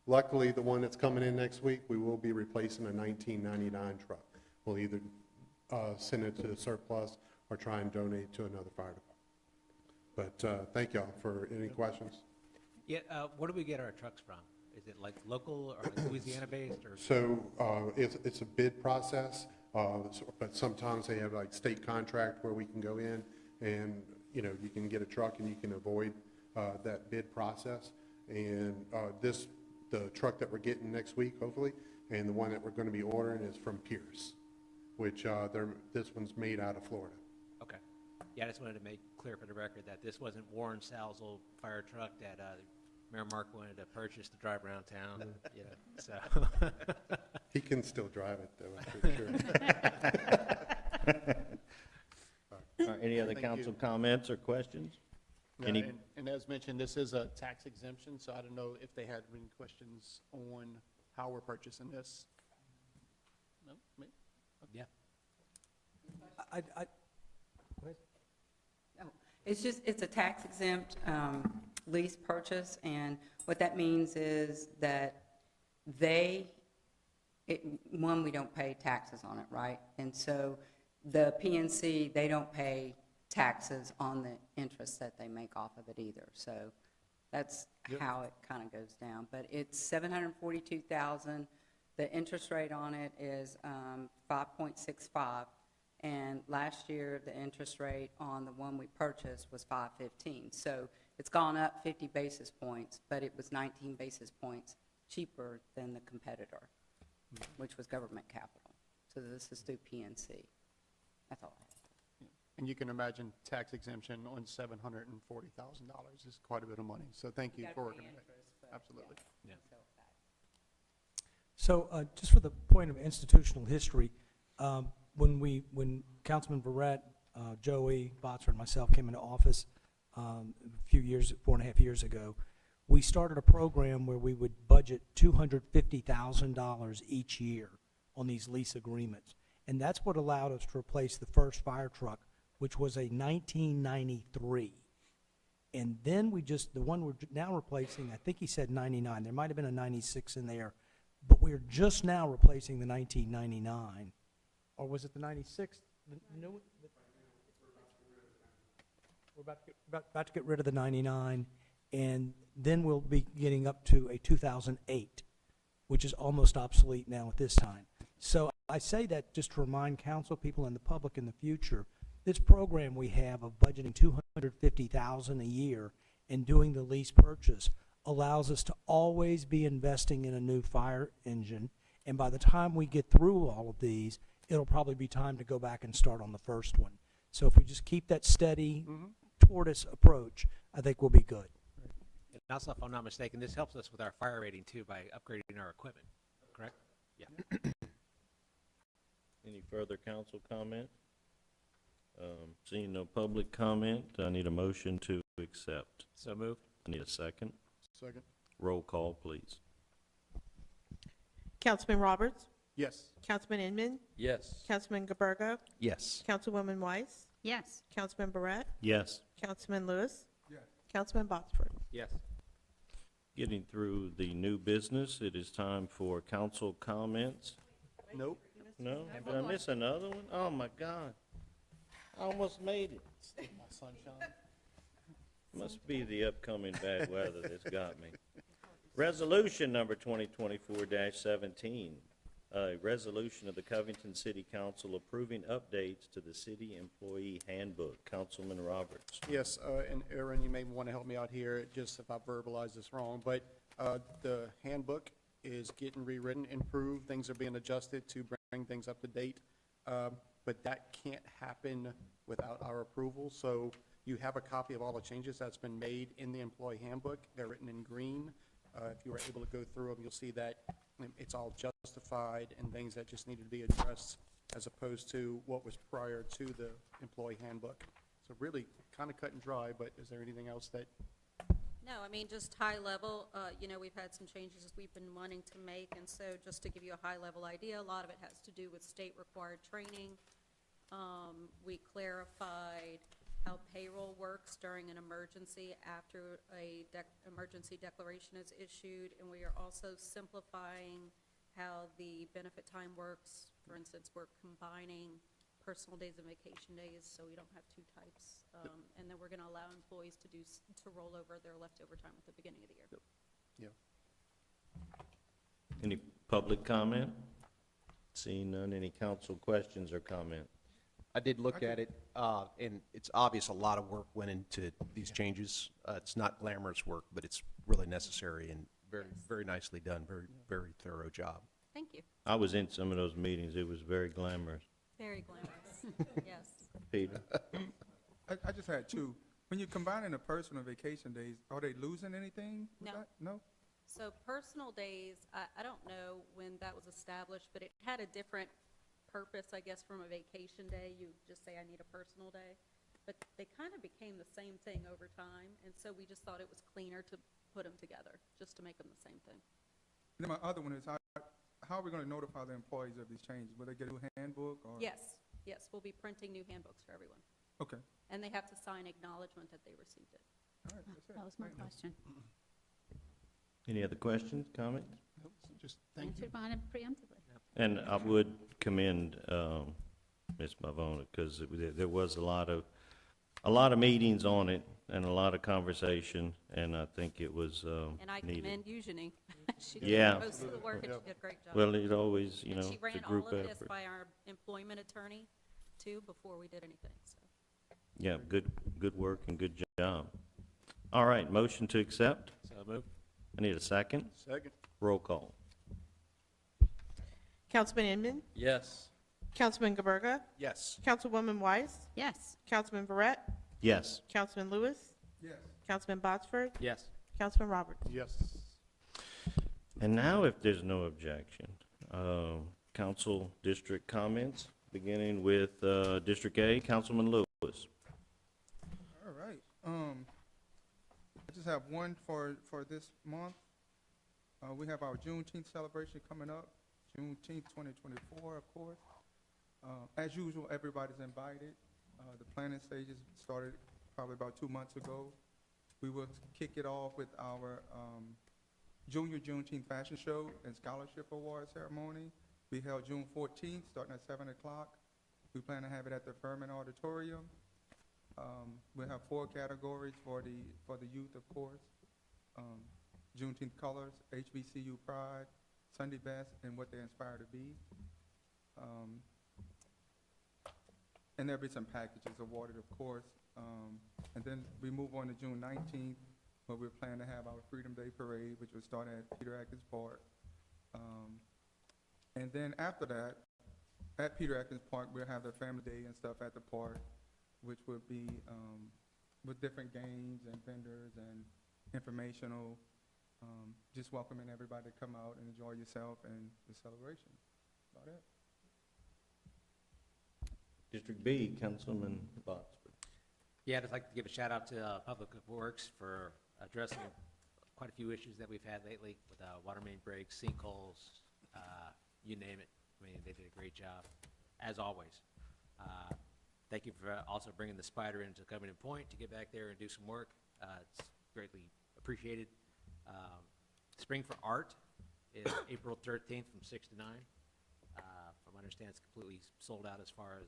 luckily, the one that's coming in next week, we will be replacing a 1999 truck. We'll either send it to the surplus or try and donate to another fire department. But thank y'all for any questions. Yeah, where do we get our trucks from? Is it like local or like Louisiana-based or? So it's a bid process, but sometimes they have like state contract where we can go in and, you can get a truck and you can avoid that bid process. And the truck that we're getting next week, hopefully, and the one that we're going to be ordering is from Pierce, which this one's made out of Florida. Okay. Yeah, I just wanted to make clear for the record that this wasn't Warren Sal's old fire truck that Mayor Mark wanted to purchase to drive around town, so. He can still drive it, though, I'm pretty sure. All right, any other council comments or questions? Yeah, and as mentioned, this is a tax exemption, so I don't know if they had any questions on how we're purchasing this. No? Me? Yeah. It's a tax exempt lease purchase, and what that means is that we don't pay taxes on it, right? And so the PNC, they don't pay taxes on the interest that they make off of it either. So that's how it kind of goes down. But it's $742,000. The interest rate on it is 5.65. And last year, the interest rate on the one we purchased was 5.15. So it's gone up 50 basis points, but it was 19 basis points cheaper than the competitor, which was government capital. So this is through PNC. That's all I have. And you can imagine tax exemption on $740,000 is quite a bit of money. So thank you for working on it. Absolutely. Yeah. So just for the point of institutional history, when Councilman Verrett, Joey Botzer, and myself came into office a few years, 4.5 years ago, we started a program where we would budget $250,000 each year on these lease agreements. And that's what allowed us to replace the first fire truck, which was a 1993. And then the one we're now replacing, I think he said 99. There might have been a 96 in there, but we're just now replacing the 1999. Or was it the 96? We're about to get rid of the 99, and then we'll be getting up to a 2008, which is almost obsolete now at this time. So I I say that just to remind council, people, and the public in the future, this program we have of budgeting $250,000 a year and doing the lease purchase allows us to always be investing in a new fire engine. And by the time we get through all of these, it'll probably be time to go back and start on the first one. So if we just keep that steady tortoise approach, I think we'll be good. And also, if I'm not mistaken, this helps us with our fire rating too by upgrading our equipment, correct? Yeah. Any further council comment? Seeing no public comment, I need a motion to accept. So moved. I need a second. Second. Roll call, please. Councilman Roberts, Yes. Councilman Inman, Yes. Councilman Gaberga, Yes. Councilwoman Weiss, Yes. Councilman Barrett, Yes. Councilman Lewis, Yes. Councilman Botsford. Yes. Getting through the new business, it is time for council comments. Nope. No? Did I miss another one? Oh, my God. I almost made it. Must be the upcoming bad weather that's got me. Resolution number 2024-17, a resolution of the Covington City Council approving updates to the city employee handbook. Councilman Roberts. Yes, and Aaron, you may want to help me out here, just if I verbalize this wrong, but the handbook is getting rewritten, improved, things are being adjusted to bring things up to date, but that can't happen without our approval, so you have a copy of all the changes that's been made in the employee handbook. They're written in green. If you were able to go through them, you'll see that it's all justified and things that just needed to be addressed as opposed to what was prior to the employee handbook. So really kind of cut and dry, but is there anything else that? No, I mean, just high level, we've had some changes we've been wanting to make, and so just to give you a high level idea, a lot of it has to do with state required training. We clarified how payroll works during an emergency after a emergency declaration is issued, and we are also simplifying how the benefit time works. For instance, we're combining personal days and vacation days, so we don't have two types. And then we're going to allow employees to roll over their leftover time at the beginning of the year. Yeah. Any public comment? Seeing none, any council questions or comment? I did look at it, and it's obvious a lot of work went into these changes. It's not glamorous work, but it's really necessary and very, very nicely done, very, very thorough job. Thank you. I was in some of those meetings. It was very glamorous. Very glamorous. Yes. Peter? I just had two. When you're combining the personal vacation days, are they losing anything with No. that? No? So personal days, I don't know when that was established, but it had a different purpose, I guess, from a vacation day. You just say, I need a personal day. But they kind of became the same thing over time, and so we just thought it was cleaner to put them together, just to make them the same thing. Then my other one is, how are we going to notify the employees of these changes? Will they get a new handbook or? Yes, we'll be printing new handbooks for everyone. Okay. And they have to sign acknowledgement that they received it. All right, that's it. That was my Thank you. question. Any other questions, comments? Just thank you. Answered mine preemptively. And I would commend Ms. Bavona, because there was a lot of meetings on it and a lot of conversation, and I think it was And I needed. commend Eugenie. She Yeah. did most of the work, and she did a great job. Well, it always, And she it's a ran all group of this effort. by our employment attorney, too, before we did anything, so. Yeah, good work and good job. All right, motion to accept. So moved. I need a second. Second. Roll call. Councilman Inman, Yes. Councilman Gaberga, Yes. Councilwoman Weiss, Yes. Councilman Barrett, Yes. Councilman Lewis, Yes. Councilman Botsford, Yes. Councilman Roberts. Yes. And now, if there's no objection, council district comments, beginning with District A, Councilman Lewis. All right. I just have one for this month. We have our Juneteenth celebration coming up, Juneteenth 2024, of course. As usual, everybody's invited. The planning stages started probably about 2 months ago. We will kick it off with our Junior Juneteenth Fashion Show and Scholarship Award Ceremony. We held June 14th, starting at 7 o'clock. We plan to have it at the Furman Auditorium. We'll have 4 categories for the youth, of course. Juneteenth colors, HBCU pride, Sunday best, and what they inspire to be. And there'll be some packages awarded, of course. And then we move on to June 19th, where we're planning to have our Freedom Day Parade, which will start at Peter Atkins Park. And then after that, at Peter Atkins Park, we'll have the Family Day and stuff at the park, which would be with different games and vendors and informational, just welcoming everybody to come out and enjoy yourself and the celebration. About it. District B, Councilman Botsford. Yeah, I'd just like to give a shout out to Public Works for addressing quite a few issues that we've had lately with water main breaks, sinkholes, you name it. I mean, they did a great job, as always. Thank you for also bringing the Spider into Covington Point to get back there and do some work. It's greatly appreciated. Spring for Art is April 13th from 6 to 9. From what I understand, it's completely sold out as far as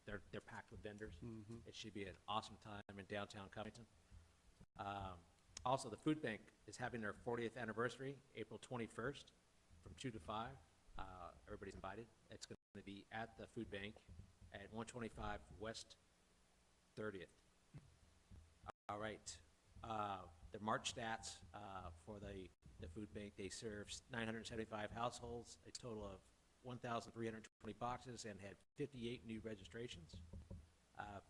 they're packed with vendors. It should be an awesome time in downtown Covington. Also, the Food Bank is having their 40th anniversary, April 21st, from 2 to 5. Everybody's invited. It's going to be at the Food Bank at 125 West 30th. All right. The March stats for the Food Bank, they served 975 households, a total of 1,320 boxes, and had 58 new registrations.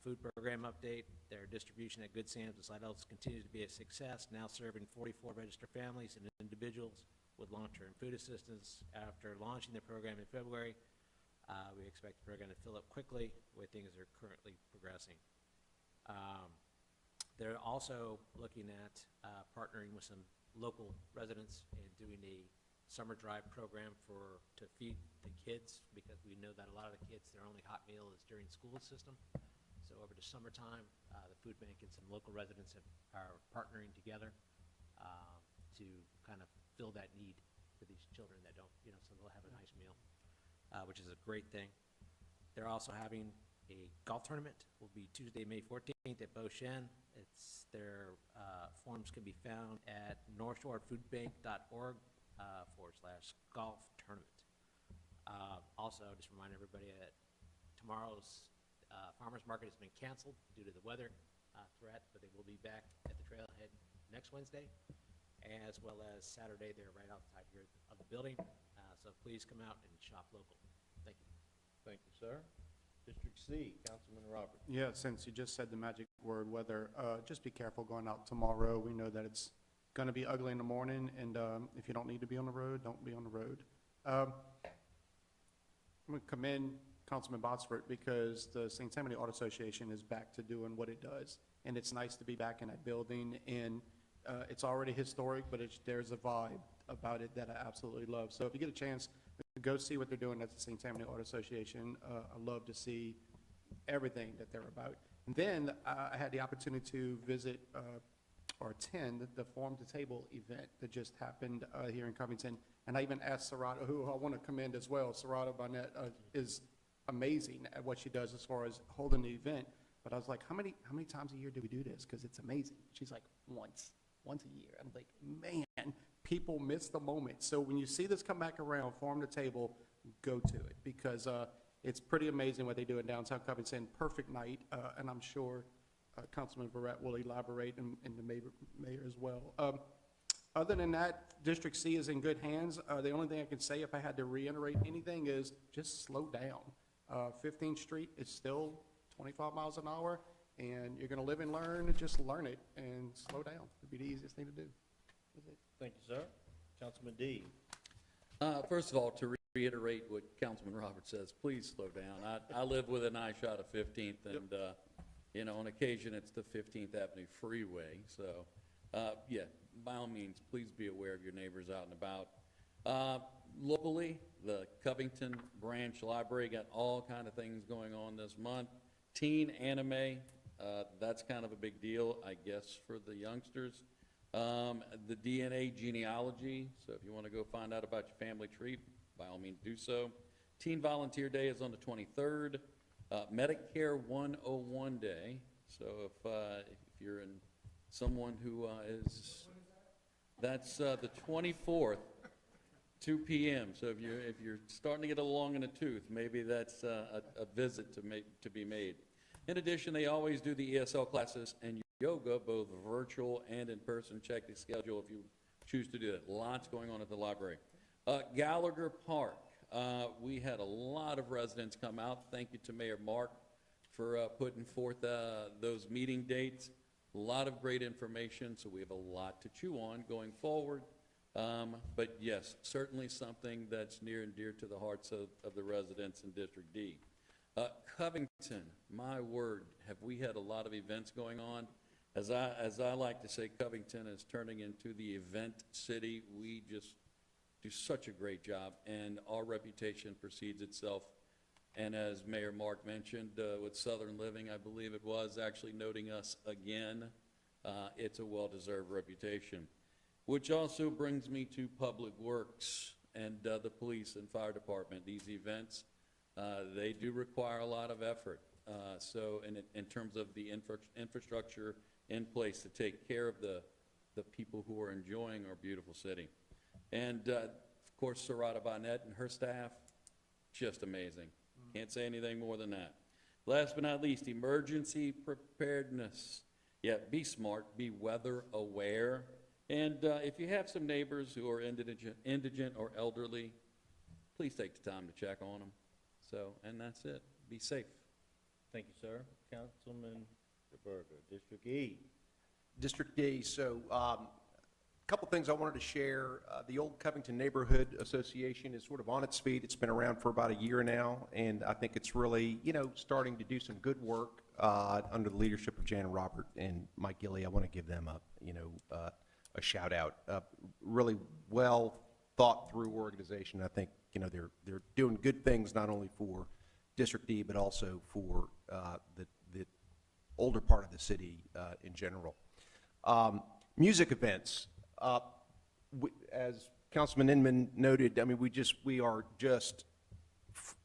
Food program update, their distribution at Good Sam's and Slidell's continues to be a success, now serving 44 registered families and individuals with long-term food assistance. After launching the program in February, we expect the program to fill up quickly where things are currently progressing. They're also looking at partnering with some local residents and doing a summer drive program to feed the kids, because we know that a lot of the kids, their only hot meal is during school system. So over the summertime, the Food Bank and some local residents are partnering together to kind of fill that need for these children that don't, so they'll have a nice meal, which is a great thing. They're also having a golf tournament. Will be Tuesday, May 14th at Beauchene. Their forms can be found at northshorefoodbank.org/golf tournament. Also, just remind everybody that tomorrow's farmers market has been canceled due to the weather threat, but they will be back at the trailhead next Wednesday, as well as Saturday. They're right outside here of the building, so please come out and shop local. Thank you. Thank you, sir. District C, Councilman Roberts. Yeah, since you just said the magic word, weather, just be careful going out tomorrow. We know that it's going to be ugly in the morning, and if you don't need to be on the road, don't be on the road. I'm going to commend Councilman Botsford, because the St. Tammany Art Association is back to doing what it does, and it's nice to be back in that building, and it's already historic, but there's a vibe about it that I absolutely love. So if you get a chance, go see what they're doing at the St. Tammany Art Association. I love to see everything that they're about. And then I had the opportunity to visit or attend the Farm to Table event that just happened here in Covington. And I even asked Sarada, who I want to commend as well. Sarada Barnett is amazing at what she does as far as holding the event. But I was like, how many times a year do we do this? Because it's amazing. She's like, once a year. I'm like, man, people miss the moment. So when you see this come back around, Farm to Table, go to it, because it's pretty amazing what they do in downtown Covington. Perfect night, and I'm sure Councilman Barrett will elaborate, and the mayor as well. Other than that, District C is in good hands. The only thing I can say, if I had to reiterate anything, is just slow down. 15th Street is still 25 miles an hour, and you're going to live and learn. Just learn it and slow down. It'd be the easiest thing to do. That's it. Thank you, sir. Councilman D. First of all, to reiterate what Councilman Roberts says, please slow down. I live with an eye shot of 15th, and, on occasion, it's the 15th Avenue Freeway. So, yeah, by all means, please be aware of your neighbors out and about. Locally, the Covington Branch Library got all kind of things going on this month. Teen anime, that's kind of a big deal, I guess, for the youngsters. The DNA genealogy, so if you want to go find out about your family tree, by all means do so. Teen Volunteer Day is on the 23rd. Medicare 101 Day, so if you're in someone who that's the 24th. 2 p.m. So if you're starting to get a long in the tooth, maybe that's a visit to be made. In addition, they always do the ESL classes and yoga, both virtual and in person. Check the schedule if you choose to do that. Lots going on at the library. Gallagher Park, we had a lot of residents come out. Thank you to Mayor Mark for putting forth those meeting dates. A lot of great information, so we have a lot to chew on going forward. But yes, certainly something that's near and dear to the hearts of the residents in District D. Covington, my word, have we had a lot of events going on? As I like to say, Covington is turning into the event city. We just do such a great job, and our reputation precedes itself. And as Mayor Mark mentioned, with Southern Living, I believe it was, actually noting us again, it's a well-deserved reputation. Which also brings me to Public Works and the police and fire department. These events, they do require a lot of effort. So in terms of the infrastructure in place to take care of the people who are enjoying our beautiful city. And of course, Sarada Bonnet and her staff, just amazing. Can't say anything more than that. Last but not least, emergency preparedness. Yeah, be smart, be weather aware. And if you have some neighbors who are indigent or elderly, please take the time to check on them. So, and that's it. Be safe. Thank you, sir. Councilman DeBerger, District E. District D, so a couple things I wanted to share. The Old Covington Neighborhood Association is sort of on its feet. It's been around for about a year now, and I think it's really, starting to do some good work under the leadership of Jan Robert and Mike Gilly. I want to give them a shout out. Really well thought through organization. I think, they're doing good things not only for District D, but also for the older part of the city in general. Music events. As Councilman Inman noted, I mean,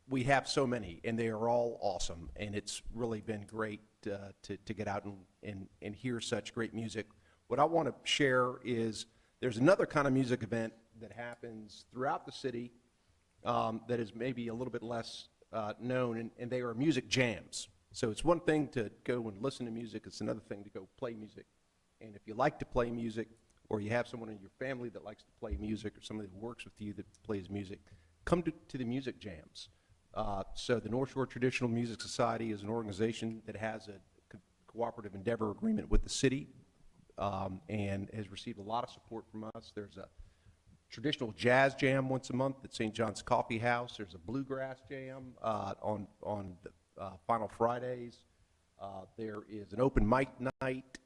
we have so many, and they are all awesome, and it's really been great to get out and hear such great music. What I want to share is there's another kind of music event that happens throughout the city that is maybe a little bit less known, and they are music jams. So it's one thing to go and listen to music, it's another thing to go play music. And if you like to play music, or you have someone in your family that likes to play music, or somebody that works with you that plays music, come to the music jams. So the North Shore Traditional Music Society is an organization that has a cooperative endeavor agreement with the city, and has received a lot of support from us. There's a traditional jazz jam once a month at St. John's Coffee House. There's a bluegrass jam on the final Fridays. There is an open mic night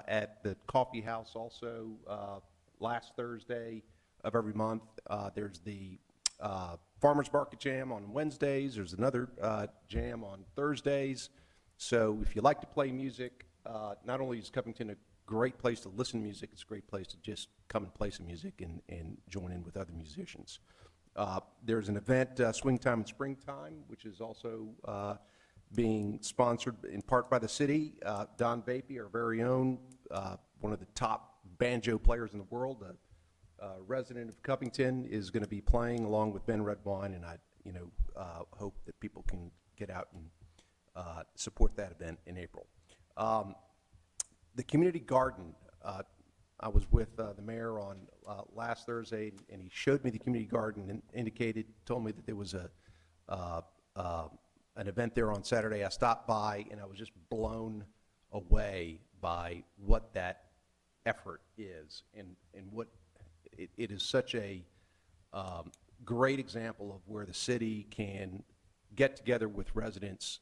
at the Coffee House also last Thursday of every month. There's the Farmers Market Jam on Wednesdays. There's another jam on Thursdays. So if you like to play music, not only is Covington a great place to listen to music, it's a great place to just come and play some music and join in with other musicians. There's an event, Swing Time and Springtime, which is also being sponsored in part by the city. Don Vapey, our very own, one of the top banjo players in the world, a resident of Covington, is going to be playing along with Ben Redwine, and I hope that people can get out and support that event in April. The community garden, I was with the mayor on last Thursday, and he showed me the community garden and told me that there was an event there on Saturday. I stopped by, and I was just blown away by what that effort is, and what it is such a great example of where the city can get together with residents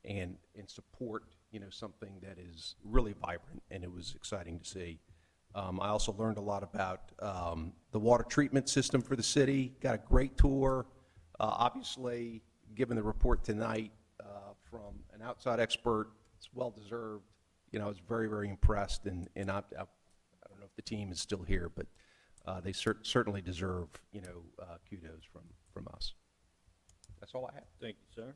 and support something that is really vibrant, and it was exciting to see. I also learned a lot about the water treatment system for the city. Got a great tour. Obviously, given the report tonight from an outside expert, it's well-deserved. I was very, very impressed, and I don't know if the team is still here, but they certainly deserve, kudos from us. That's all I have. Thank you, sir.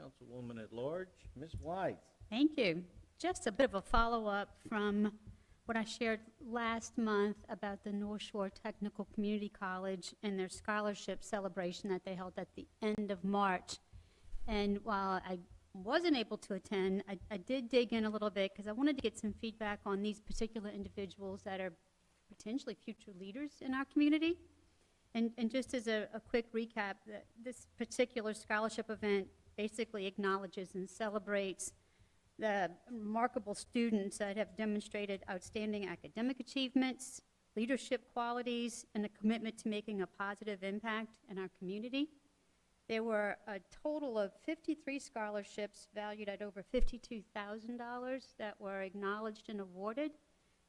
Councilwoman at Large, Ms. White. Thank you. Just a bit of a follow-up from what I shared last month about the North Shore Technical Community College and their scholarship celebration that they held at the end of March. And while I wasn't able to attend, I did dig in a little bit because I wanted to get some feedback on these particular individuals that are potentially future leaders in our community. And just as a quick recap, this particular scholarship event basically acknowledges and celebrates the remarkable students that have demonstrated outstanding academic achievements, leadership qualities, and a commitment to making a positive impact in our community. There were a total of 53 scholarships valued at over $52,000 that were acknowledged and awarded.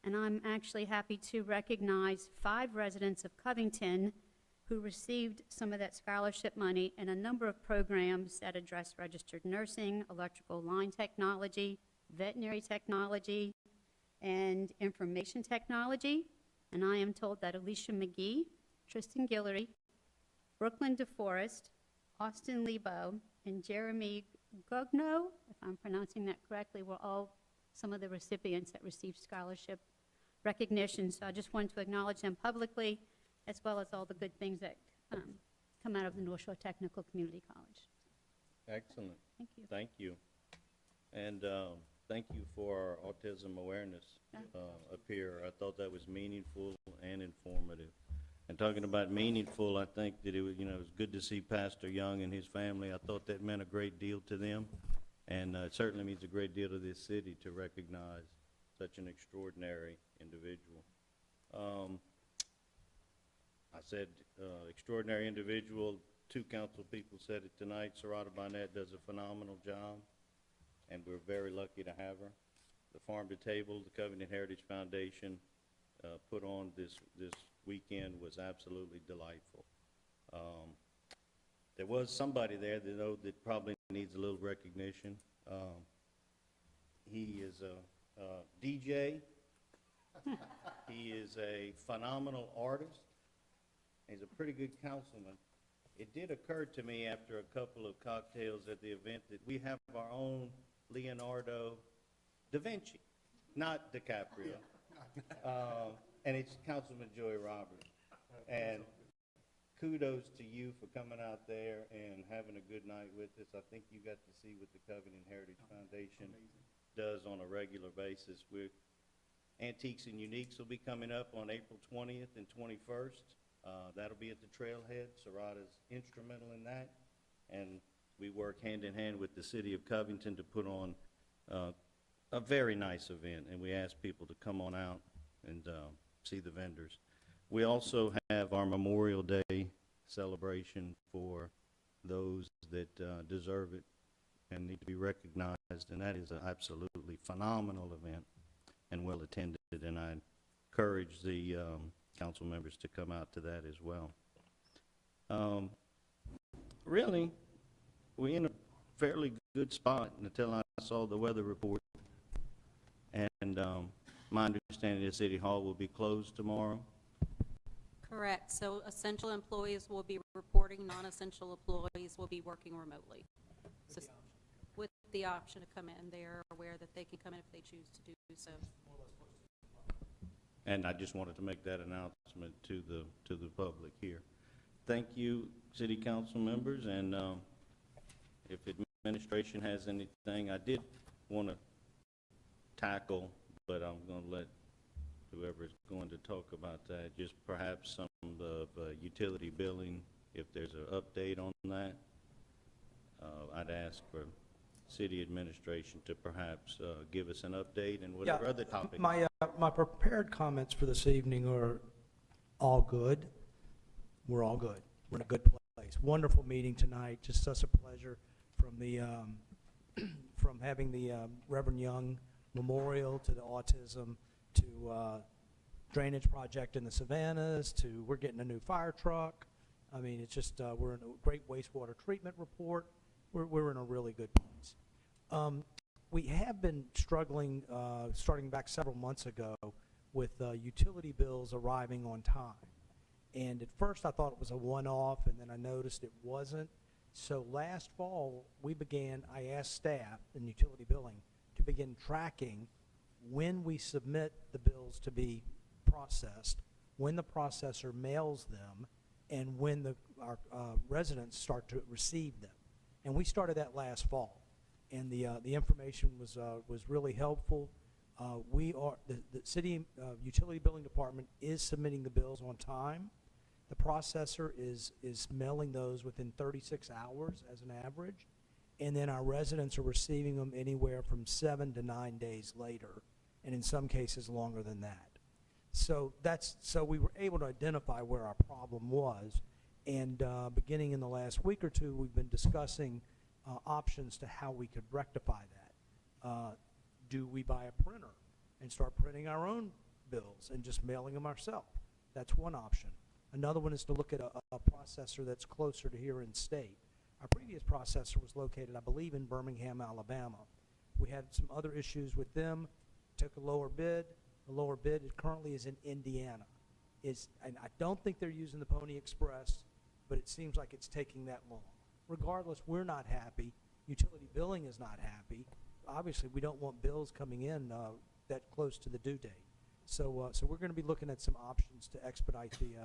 And I'm actually happy to recognize 5 residents of Covington who received some of that scholarship money in a number of programs that address registered nursing, electrical line technology, veterinary technology, and information technology. And I am told that Alicia McGee, Tristan Guillory, Brooklyn DeForest, Austin Lebo, and Jeremy Gugno, if I'm pronouncing that correctly, were all some of the recipients that received scholarship recognition. So I just wanted to acknowledge them publicly, as well as all the good things that come out of the North Shore Technical Community College. Excellent. Thank you. Thank you. And thank you for our autism awareness up here. I thought that was meaningful and informative. And talking about meaningful, I think that it was, it was good to see Pastor Young and his family. I thought that meant a great deal to them. And it certainly means a great deal to this city to recognize such an extraordinary individual. I said extraordinary individual. 2 council people said it tonight. Sarada Barnett does a phenomenal job, and we're very lucky to have her. The Farm to Table, the Covington Heritage Foundation put on this weekend was absolutely delightful. There was somebody there that probably needs a little recognition. He is a DJ. He is a phenomenal artist. He's a pretty good councilman. It did occur to me after a couple of cocktails at the event that we have our own Leonardo da Vinci, not DiCaprio. And it's Councilman Joey Roberts. And kudos to you for coming out there and having a good night with us. I think you got to see what the Covington Heritage Foundation does on a regular basis. Antiques and Uniques will be coming up on April 20th and 21st. That'll be at the Trailhead. Sarada's instrumental in that. And we work hand in hand with the city of Covington to put on a very nice event. And we ask people to come on out and see the vendors. We also have our Memorial Day celebration for those that deserve it and need to be recognized. And that is an absolutely phenomenal event and well attended. And I encourage the council members to come out to that as well. Really, we're in a fairly good spot until I saw the weather report. And my understanding is City Hall will be closed tomorrow. Correct. So essential employees will be reporting, non-essential employees will be working remotely. So with the option to come in, they're aware that they can come in if they choose to do so. And I just wanted to make that announcement to the public here. Thank you, city council members, and if administration has anything, I did want to tackle, but I'm going to let whoever is going to talk about that, just perhaps some of utility billing, if there's an update on that. I'd ask for city administration to perhaps give us an update and whatever other topic. My prepared comments for this evening are all good. We're all good. We're in a good place. Wonderful meeting tonight. Just such a pleasure from the from having the Reverend Young Memorial to the autism to drainage project in the Savannas to we're getting a new fire truck. I mean, it's just we're in a great wastewater treatment report. We're in a really good place. We have been struggling, starting back several months ago, with utility bills arriving on time. And at first I thought it was a one-off, and then I noticed it wasn't. So last fall, I asked staff in utility billing to begin tracking when we submit the bills to be processed, when the processor mails them, and when our residents start to receive them. And we started that last fall, and the information was really helpful. The city utility billing department is submitting the bills on time. The processor is mailing those within 36 hours as an average, and then our residents are receiving them anywhere from 7 to 9 days later, and in some cases longer than that. So we were able to identify where our problem was, and beginning in the last week or two, we've been discussing options to how we could rectify that. Do we buy a printer and start printing our own bills and just mailing them ourselves? That's one option. Another one is to look at a processor that's closer to here in state. Our previous processor was located, I believe, in Birmingham, Alabama. We had some other issues with them, took a lower bid. The lower bid currently is in Indiana. And I don't think they're using the Pony Express, but it seems like it's taking that long. Regardless, we're not happy. Utility billing is not happy. Obviously, we don't want bills coming in that close to the due date. So we're going to be looking at some options to expedite the.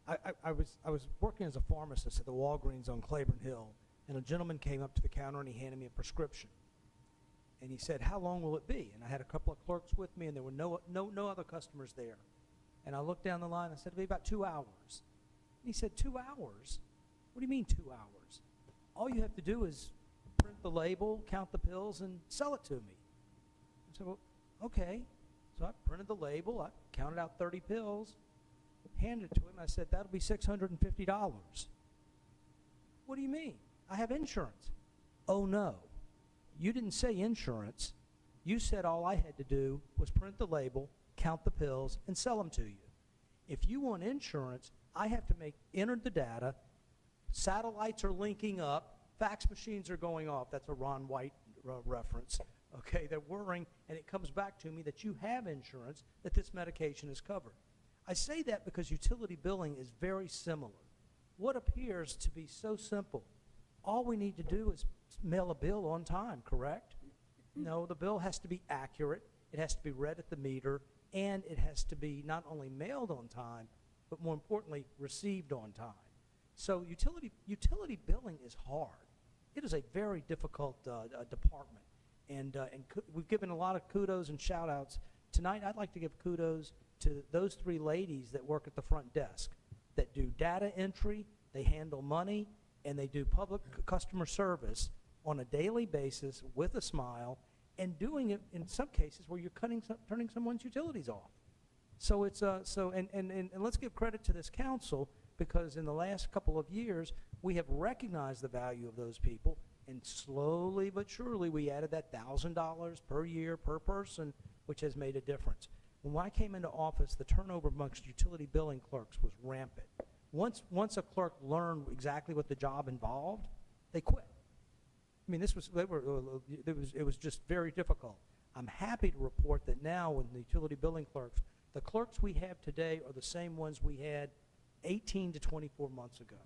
I was working as a pharmacist at the Walgreens on Claiborne Hill, and a gentleman came up to the counter and he handed me a prescription. And he said, "How long will it be?" And I had a couple of clerks with me, and there were no other customers there. And I looked down the line. I said, "It'll be about 2 hours." And he said, 2 hours? What do you mean 2 hours? All you have to do is print the label, count the pills, and sell it to me. I said, "Well, okay." So I printed the label. I counted out 30 pills, handed it to him. I said, "That'll be $650. "What do you mean? I have insurance." "Oh, no. You didn't say insurance. You said all I had to do was print the label, count the pills, and sell them to you. If you want insurance, I have to enter the data. Satellites are linking up. Fax machines are going off." That's a Ron White reference. Okay, they're whirring, and it comes back to me that you have insurance, that this medication is covered. I say that because utility billing is very similar. What appears to be so simple, all we need to do is mail a bill on time, correct? No, the bill has to be accurate, it has to be read at the meter, and it has to be not only mailed on time, but more importantly, received on time. So utility billing is hard. It is a very difficult department. And we've given a lot of kudos and shout outs. Tonight, I'd like to give kudos to those 3 ladies that work at the front desk, that do data entry, they handle money, and they do public customer service on a daily basis with a smile, and doing it in some cases where you're turning someone's utilities off. So it's and let's give credit to this council, because in the last couple of years we have recognized the value of those people, and slowly but surely we added that $1,000 per year per person, which has made a difference. When I came into office, the turnover amongst utility billing clerks was rampant. Once a clerk learned exactly what the job involved, they quit. I mean, it was just very difficult. I'm happy to report that now with the utility billing clerks, the clerks we have today are the same ones we had 18 to 24 months ago.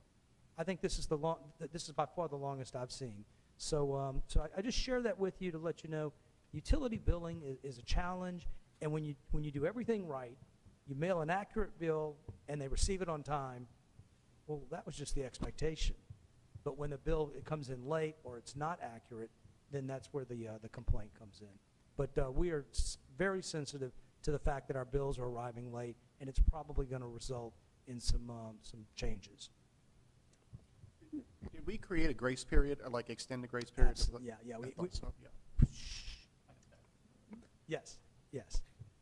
I think this is by far the longest I've seen. So I just share that with you to let you know, utility billing is a challenge, and when you do everything right, you mail an accurate bill and they receive it on time, well, that was just the expectation. But when the bill comes in late or it's not accurate, then that's where the complaint comes in. But we are very sensitive to the fact that our bills are arriving late, and it's probably going to result in some changes. Did we create a grace period, or like extend the grace period? Yeah. I thought so, yeah. Yes.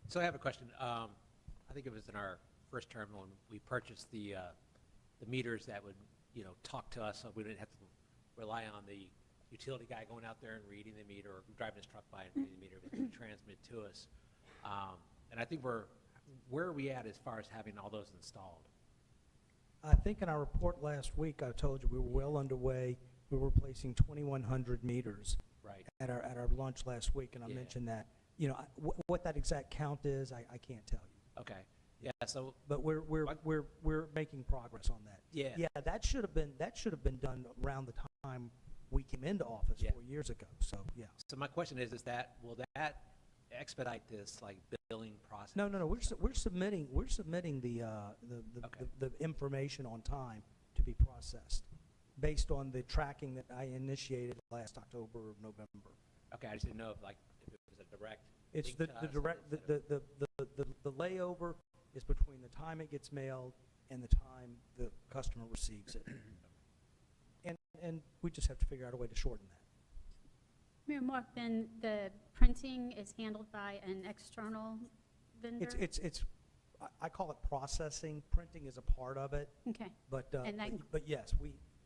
So I have a question. I think it was in our first term when we purchased the meters that would, talk to us, so we didn't have to rely on the utility guy going out there and reading the meter, or driving his truck by and reading the meter. It was going to transmit to us. And I think where are we at as far as having all those installed? I think in our report last week, I told you we were well underway. We were replacing 2,100 meters. Right. At our lunch last week, and I mentioned that. What that exact count is, I can't tell you. Okay. Yeah. So. But we're making progress on that. Yeah. Yeah. That should have been done around the time we came into office Yeah. 4 years ago, so, yeah. So my question is that, will that expedite this, like, billing process? No, we're submitting the information on time to be processed, based on the tracking that I initiated last October or November. Okay, I just didn't know if, like, if it was a direct It's link the to us, the or direct, is it the layover is between the time it gets mailed and the time the customer receives it. And we just have to figure out a way to shorten that. Mayor Mark, then the printing is handled by an external vendor? I call it processing, printing is a part of it, Okay. but, And that- but yes,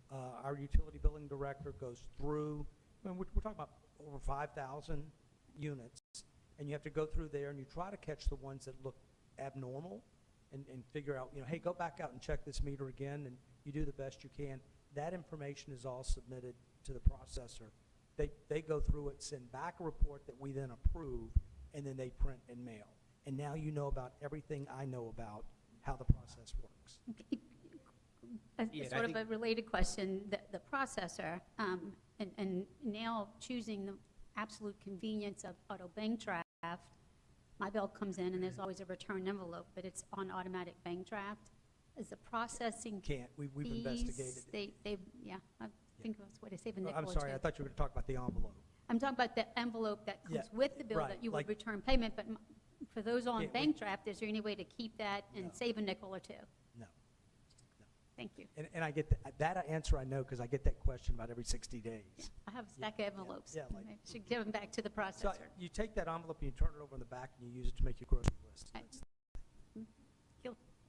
our utility billing director goes through, I mean, we're talking about over 5,000 units, and you have to go through there and you try to catch the ones that look abnormal and figure out, hey, go back out and check this meter again, and you do the best you can. That information is all submitted to the processor. They go through it, send back a report that we then approve, and then they print and mail. And now you know about everything I know about how the process works. Yeah, I Sort of think- a related question, the processor, and now choosing the absolute convenience of auto bank draft, my bill comes in and there's always a return envelope, but it's on automatic bank draft. Is the processing We've fees, investigated. yeah, I think that's what I save a nickel I'm or sorry, two. I thought you were going to talk about the envelope. I'm talking about the envelope that Yeah, comes with the bill right, that you like- would return payment, but for those on Yeah, we- bank draft, is there any way to keep that and No. save a nickel or two? No. Thank you. And I get that answer I know, because I get that question about every 60 days. I have a stack of envelopes. yeah, like- I should give them back to the So processor. you take that envelope and you turn it over in the back and you use it to make your grocery list. Right.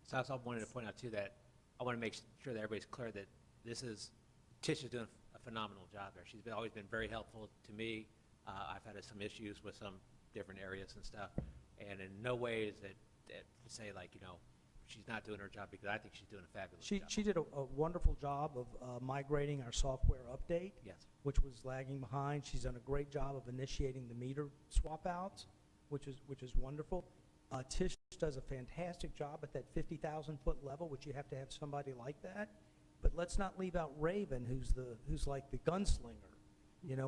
So I also wanted to point out too that I want to make sure that everybody's clear that Tish is doing a phenomenal job there. She's always been very helpful to me. I've had some issues with some different areas and stuff, and in no way is it to say like, she's not doing her job, because I think she's doing a fabulous job. She did a wonderful job of migrating our software update, Yes. which was lagging behind. She's done a great job of initiating the meter swap outs, which is wonderful. Tish does a fantastic job at that 50,000-foot level, which you have to have somebody like that. But let's not leave out Raven, who's like the gunslinger.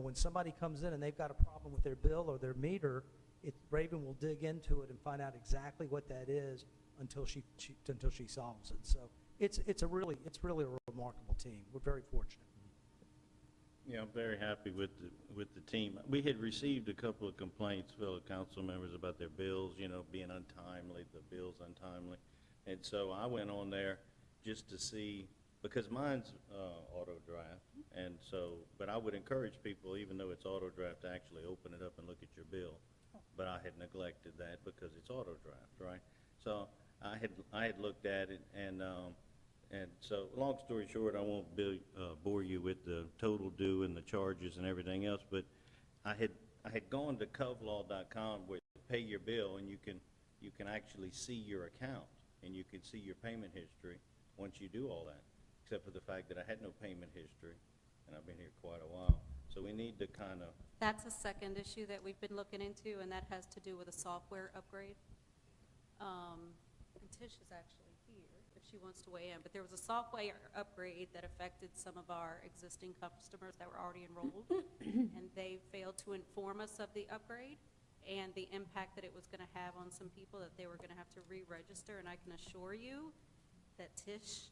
When somebody comes in and they've got a problem with their bill or their meter, Raven will dig into it and find out exactly what that is until she solves it. So it's really a remarkable team. We're very fortunate. Yeah, I'm very happy with the team. We had received a couple of complaints, fellow council members, about their bills, being untimely, the bills untimely. And so I went on there just to see, because mine's auto draft, and so, but I would encourage people, even though it's auto draft, to actually open it up and look at your bill. But I had neglected that because it's auto draft, right? So I had looked at it, and so, long story short, I won't bore you with the total due and the charges and everything else, but I had gone to covlaw.com where you pay your bill, and you can actually see your account, and you can see your payment history once you do all that, except for the fact that I had no payment history, and I've been here quite a while. So we need to kind of, That's a second issue that we've been looking into, and that has to do with a software upgrade. And Tish is actually here if she wants to weigh in, but there was a software upgrade that affected some of our existing customers that were already enrolled, and they failed to inform us of the upgrade and the impact that it was going to have on some people, that they were going to have to re-register, and I can assure you that Tish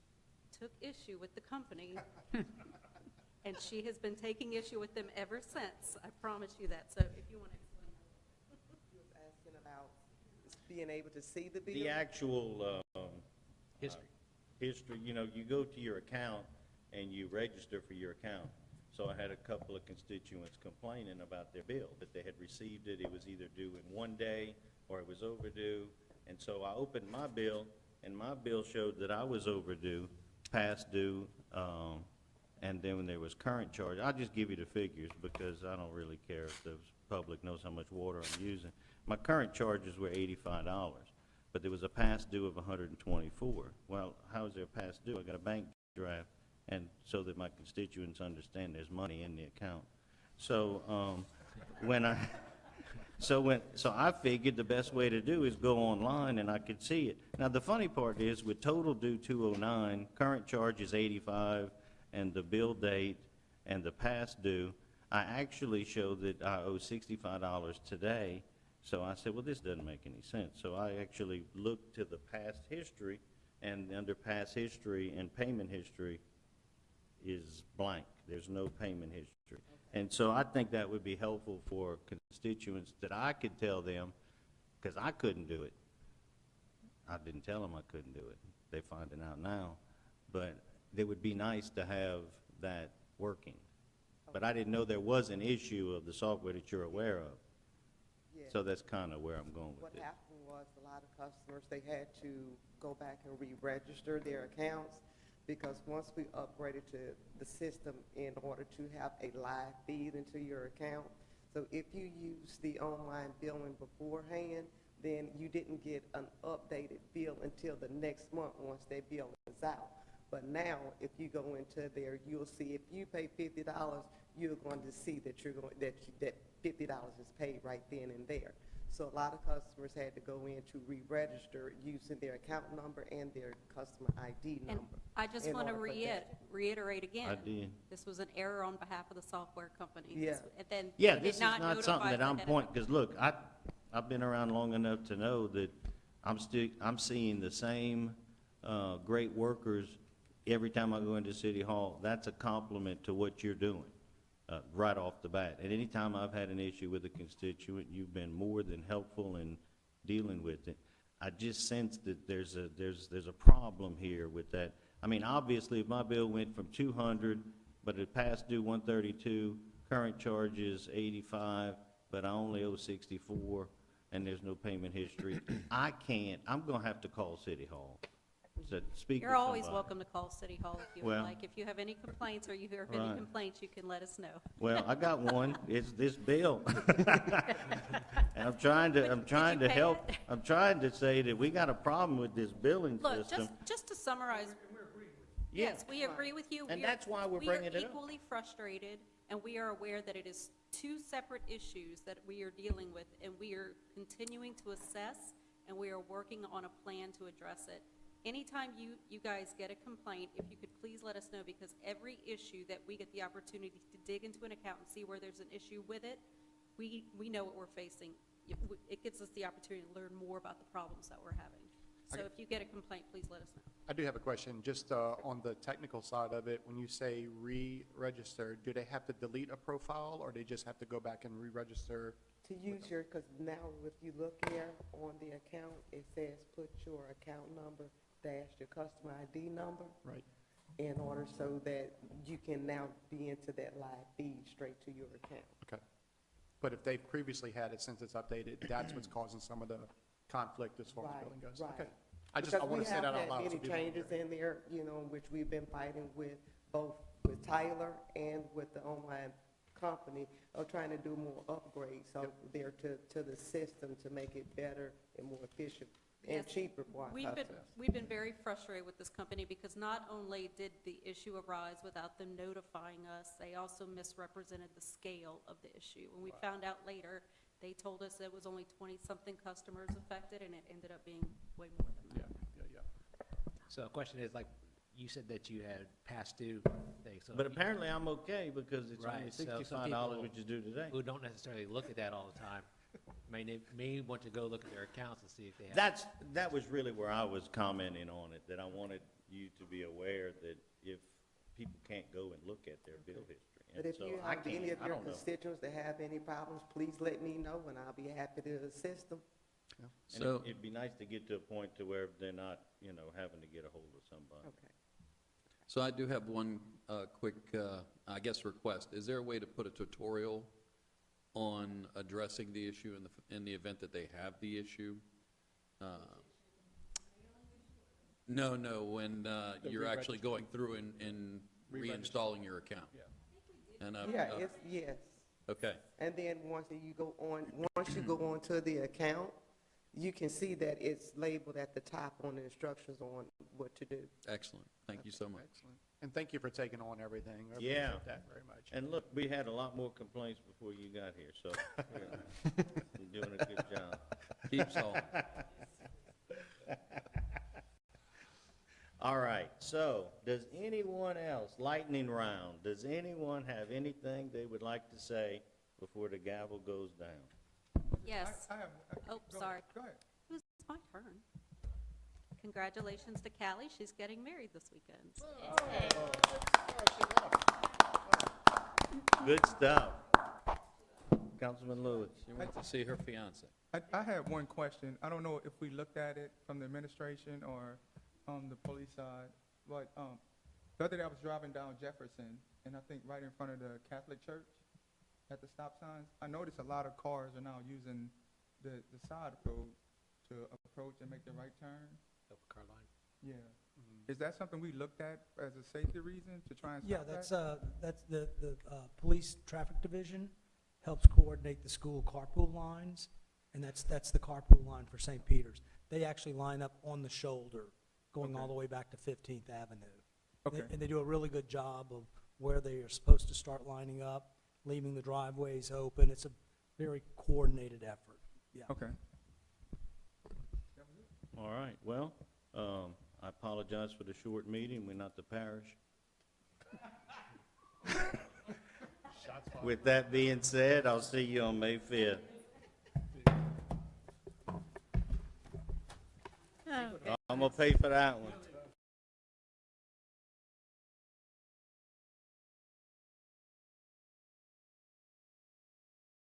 took issue with the company. And she has been taking issue with them ever since. I promise you that. So if you want to explain that. He was asking about being able to see the bill. the actual History. history, you go to your account and you register for your account. So I had a couple of constituents complaining about their bill, that they had received it, it was either due in one day or it was overdue. And so I opened my bill, and my bill showed that I was overdue, past due, and then when there was current charge, I'll just give you the figures because I don't really care if the public knows how much water I'm using. My current charges were $85, but there was a past due of $124. Well, how is there a past due? I got a bank draft, and so that my constituents understand there's money in the account. So so I figured the best way to do is go online and I could see it. Now, the funny part is, with total due 209, current charge is 85, and the bill date and the past due, I actually showed that I owe $65 today. So I said, well, this doesn't make any sense. So I actually looked to the past history, and under past history and payment history is blank. There's no payment history. And so I think that would be helpful for constituents, that I could tell them, because I couldn't do it. I didn't tell them I couldn't do it. They're finding out now. But it would be nice to have that working. But I didn't know there was an issue of the software that you're aware of. Yeah. So that's kind of where I'm going with What it. happened was a lot of customers, they had to go back and re-register their accounts because once we upgraded to the system in order to have a live feed into your account, so if you use the online billing beforehand, then you didn't get an updated bill until the next month once that bill is out. But now, if you go into there, you'll see if you pay $50, you're going to see that that $50 is paid right then and there. So a lot of customers had to go in to re-register using their account number and their customer ID And number. I just in want to order for that. reiterate again. I did. This was an error on behalf of the software company. Yeah. And then Yeah, they did this is not not something notify that I'm the head of pointing, because look, I've been around long enough to know that I'm seeing the same, great workers every time I go into City Hall. That's a compliment to what you're doing, right off the bat. And anytime I've had an issue with a constituent, you've been more than helpful in dealing with it. I just sense that there's a problem here with that. I mean, obviously, if my bill went from 200, but it passed due 132, current charge is 85, but I only owe 64, and there's no payment history, I'm gonna have to call City Hall. So speak with You're always somebody. welcome to call City Hall if you would Well- like. If you have any complaints or you hear of any Right. complaints, you can let us know. Well, I got one, it's this bill. And I'm trying to pay help, it? I'm trying to say that we got a problem with this billing Look, system. just to summarize, Yeah, yes, we agree with you. And We are- that's why we're bringing it up. We are equally frustrated, and we are aware that it is two separate issues that we are dealing with, and we are continuing to assess, and we are working on a plan to address it. Anytime you guys get a complaint, if you could please let us know, because every issue that we get the opportunity to dig into an account and see where there's an issue with it, we know what we're facing. It gives us the opportunity to learn more about the problems that we're having. So Okay. if you get a complaint, please let us know. I do have a question, just on the technical side of it. When you say re-register, do they have to delete a profile, or they just have to go back and re-register? To use your, because now if you look here on the account, it says put your account number dash your customer ID number Right. in order so that you can now be into that live feed straight to your account. Okay. But if they've previously had it since it's updated, that's what's causing some of the conflict as far as billing goes? Right. Okay. I want to say that out loud. Because we have so had many people changes hear. in there, which we've been fighting with, both with Tyler and with the online company, of trying to do more upgrades out there to the system to make it better and more efficient and Yes. cheaper for our customers. We've been very frustrated with this company because not only did the issue arise without them notifying us, they also misrepresented the scale of the issue. When we found out later, they told us it was only 20-something customers affected, and it ended up being way more than that. Yeah. So the question is, like, you said that you had past due things. So But if you- apparently I'm okay, because it's only Right, so some $65, people which is due today. who don't necessarily look at that all the time, may want to go look at their accounts and see if they have. That was really where I was commenting on it, that I wanted you to be aware that if people can't go and look at their bill history. But And if so you I have can't, any of I your don't know. constituents that have any problems, please let me know, and I'll be happy to assist them. And So, it'd be nice to get to a point to where they're not, having to get a hold of somebody. Okay. so I do have one quick, I guess, request. Is there a way to put a tutorial on addressing the issue in the event that they have the issue? No, when you're actually going through and reinstalling your account. And, Yes. okay, And then once you go on to the account, you can see that it's labeled at the top on the instructions on what to do. excellent. Thank you so much. Excellent. And thank you for taking on everything. I Yeah. appreciate that very much. And look, we had a lot more complaints before you got here, so you're doing a good job. Keep solving. All right, so, does anyone else, lightning round, does anyone have anything they would like to say before the gavel goes down? Yes. I have, Oh, go sorry. ahead, Go ahead. It was my turn. Congratulations to Callie. She's getting married this weekend. Good stuff. Councilman Lewis. She went to see her fiance. I had one question. I don't know if we looked at it from the administration or on the police side, but the other day I was driving down Jefferson, and I think right in front of the Catholic church at the stop signs, I noticed a lot of cars are now using the side road to approach and make the right turn. Open car line. Yeah. Is that something we looked at as a safety reason to try and Yeah, stop that? that's the police traffic division helps coordinate the school carpool lines, and that's the carpool line for St. Peter's. They actually line up on the shoulder, going all Okay. the way back to 15th Avenue. Okay. And they do a really good job of where they are supposed to start lining up, leaving the driveways open. It's a very coordinated effort, yeah. Okay. All right, well, I apologize for the short meeting, we're not the parish. With that being said, I'll see you on May 5th. I'm gonna pay for that one.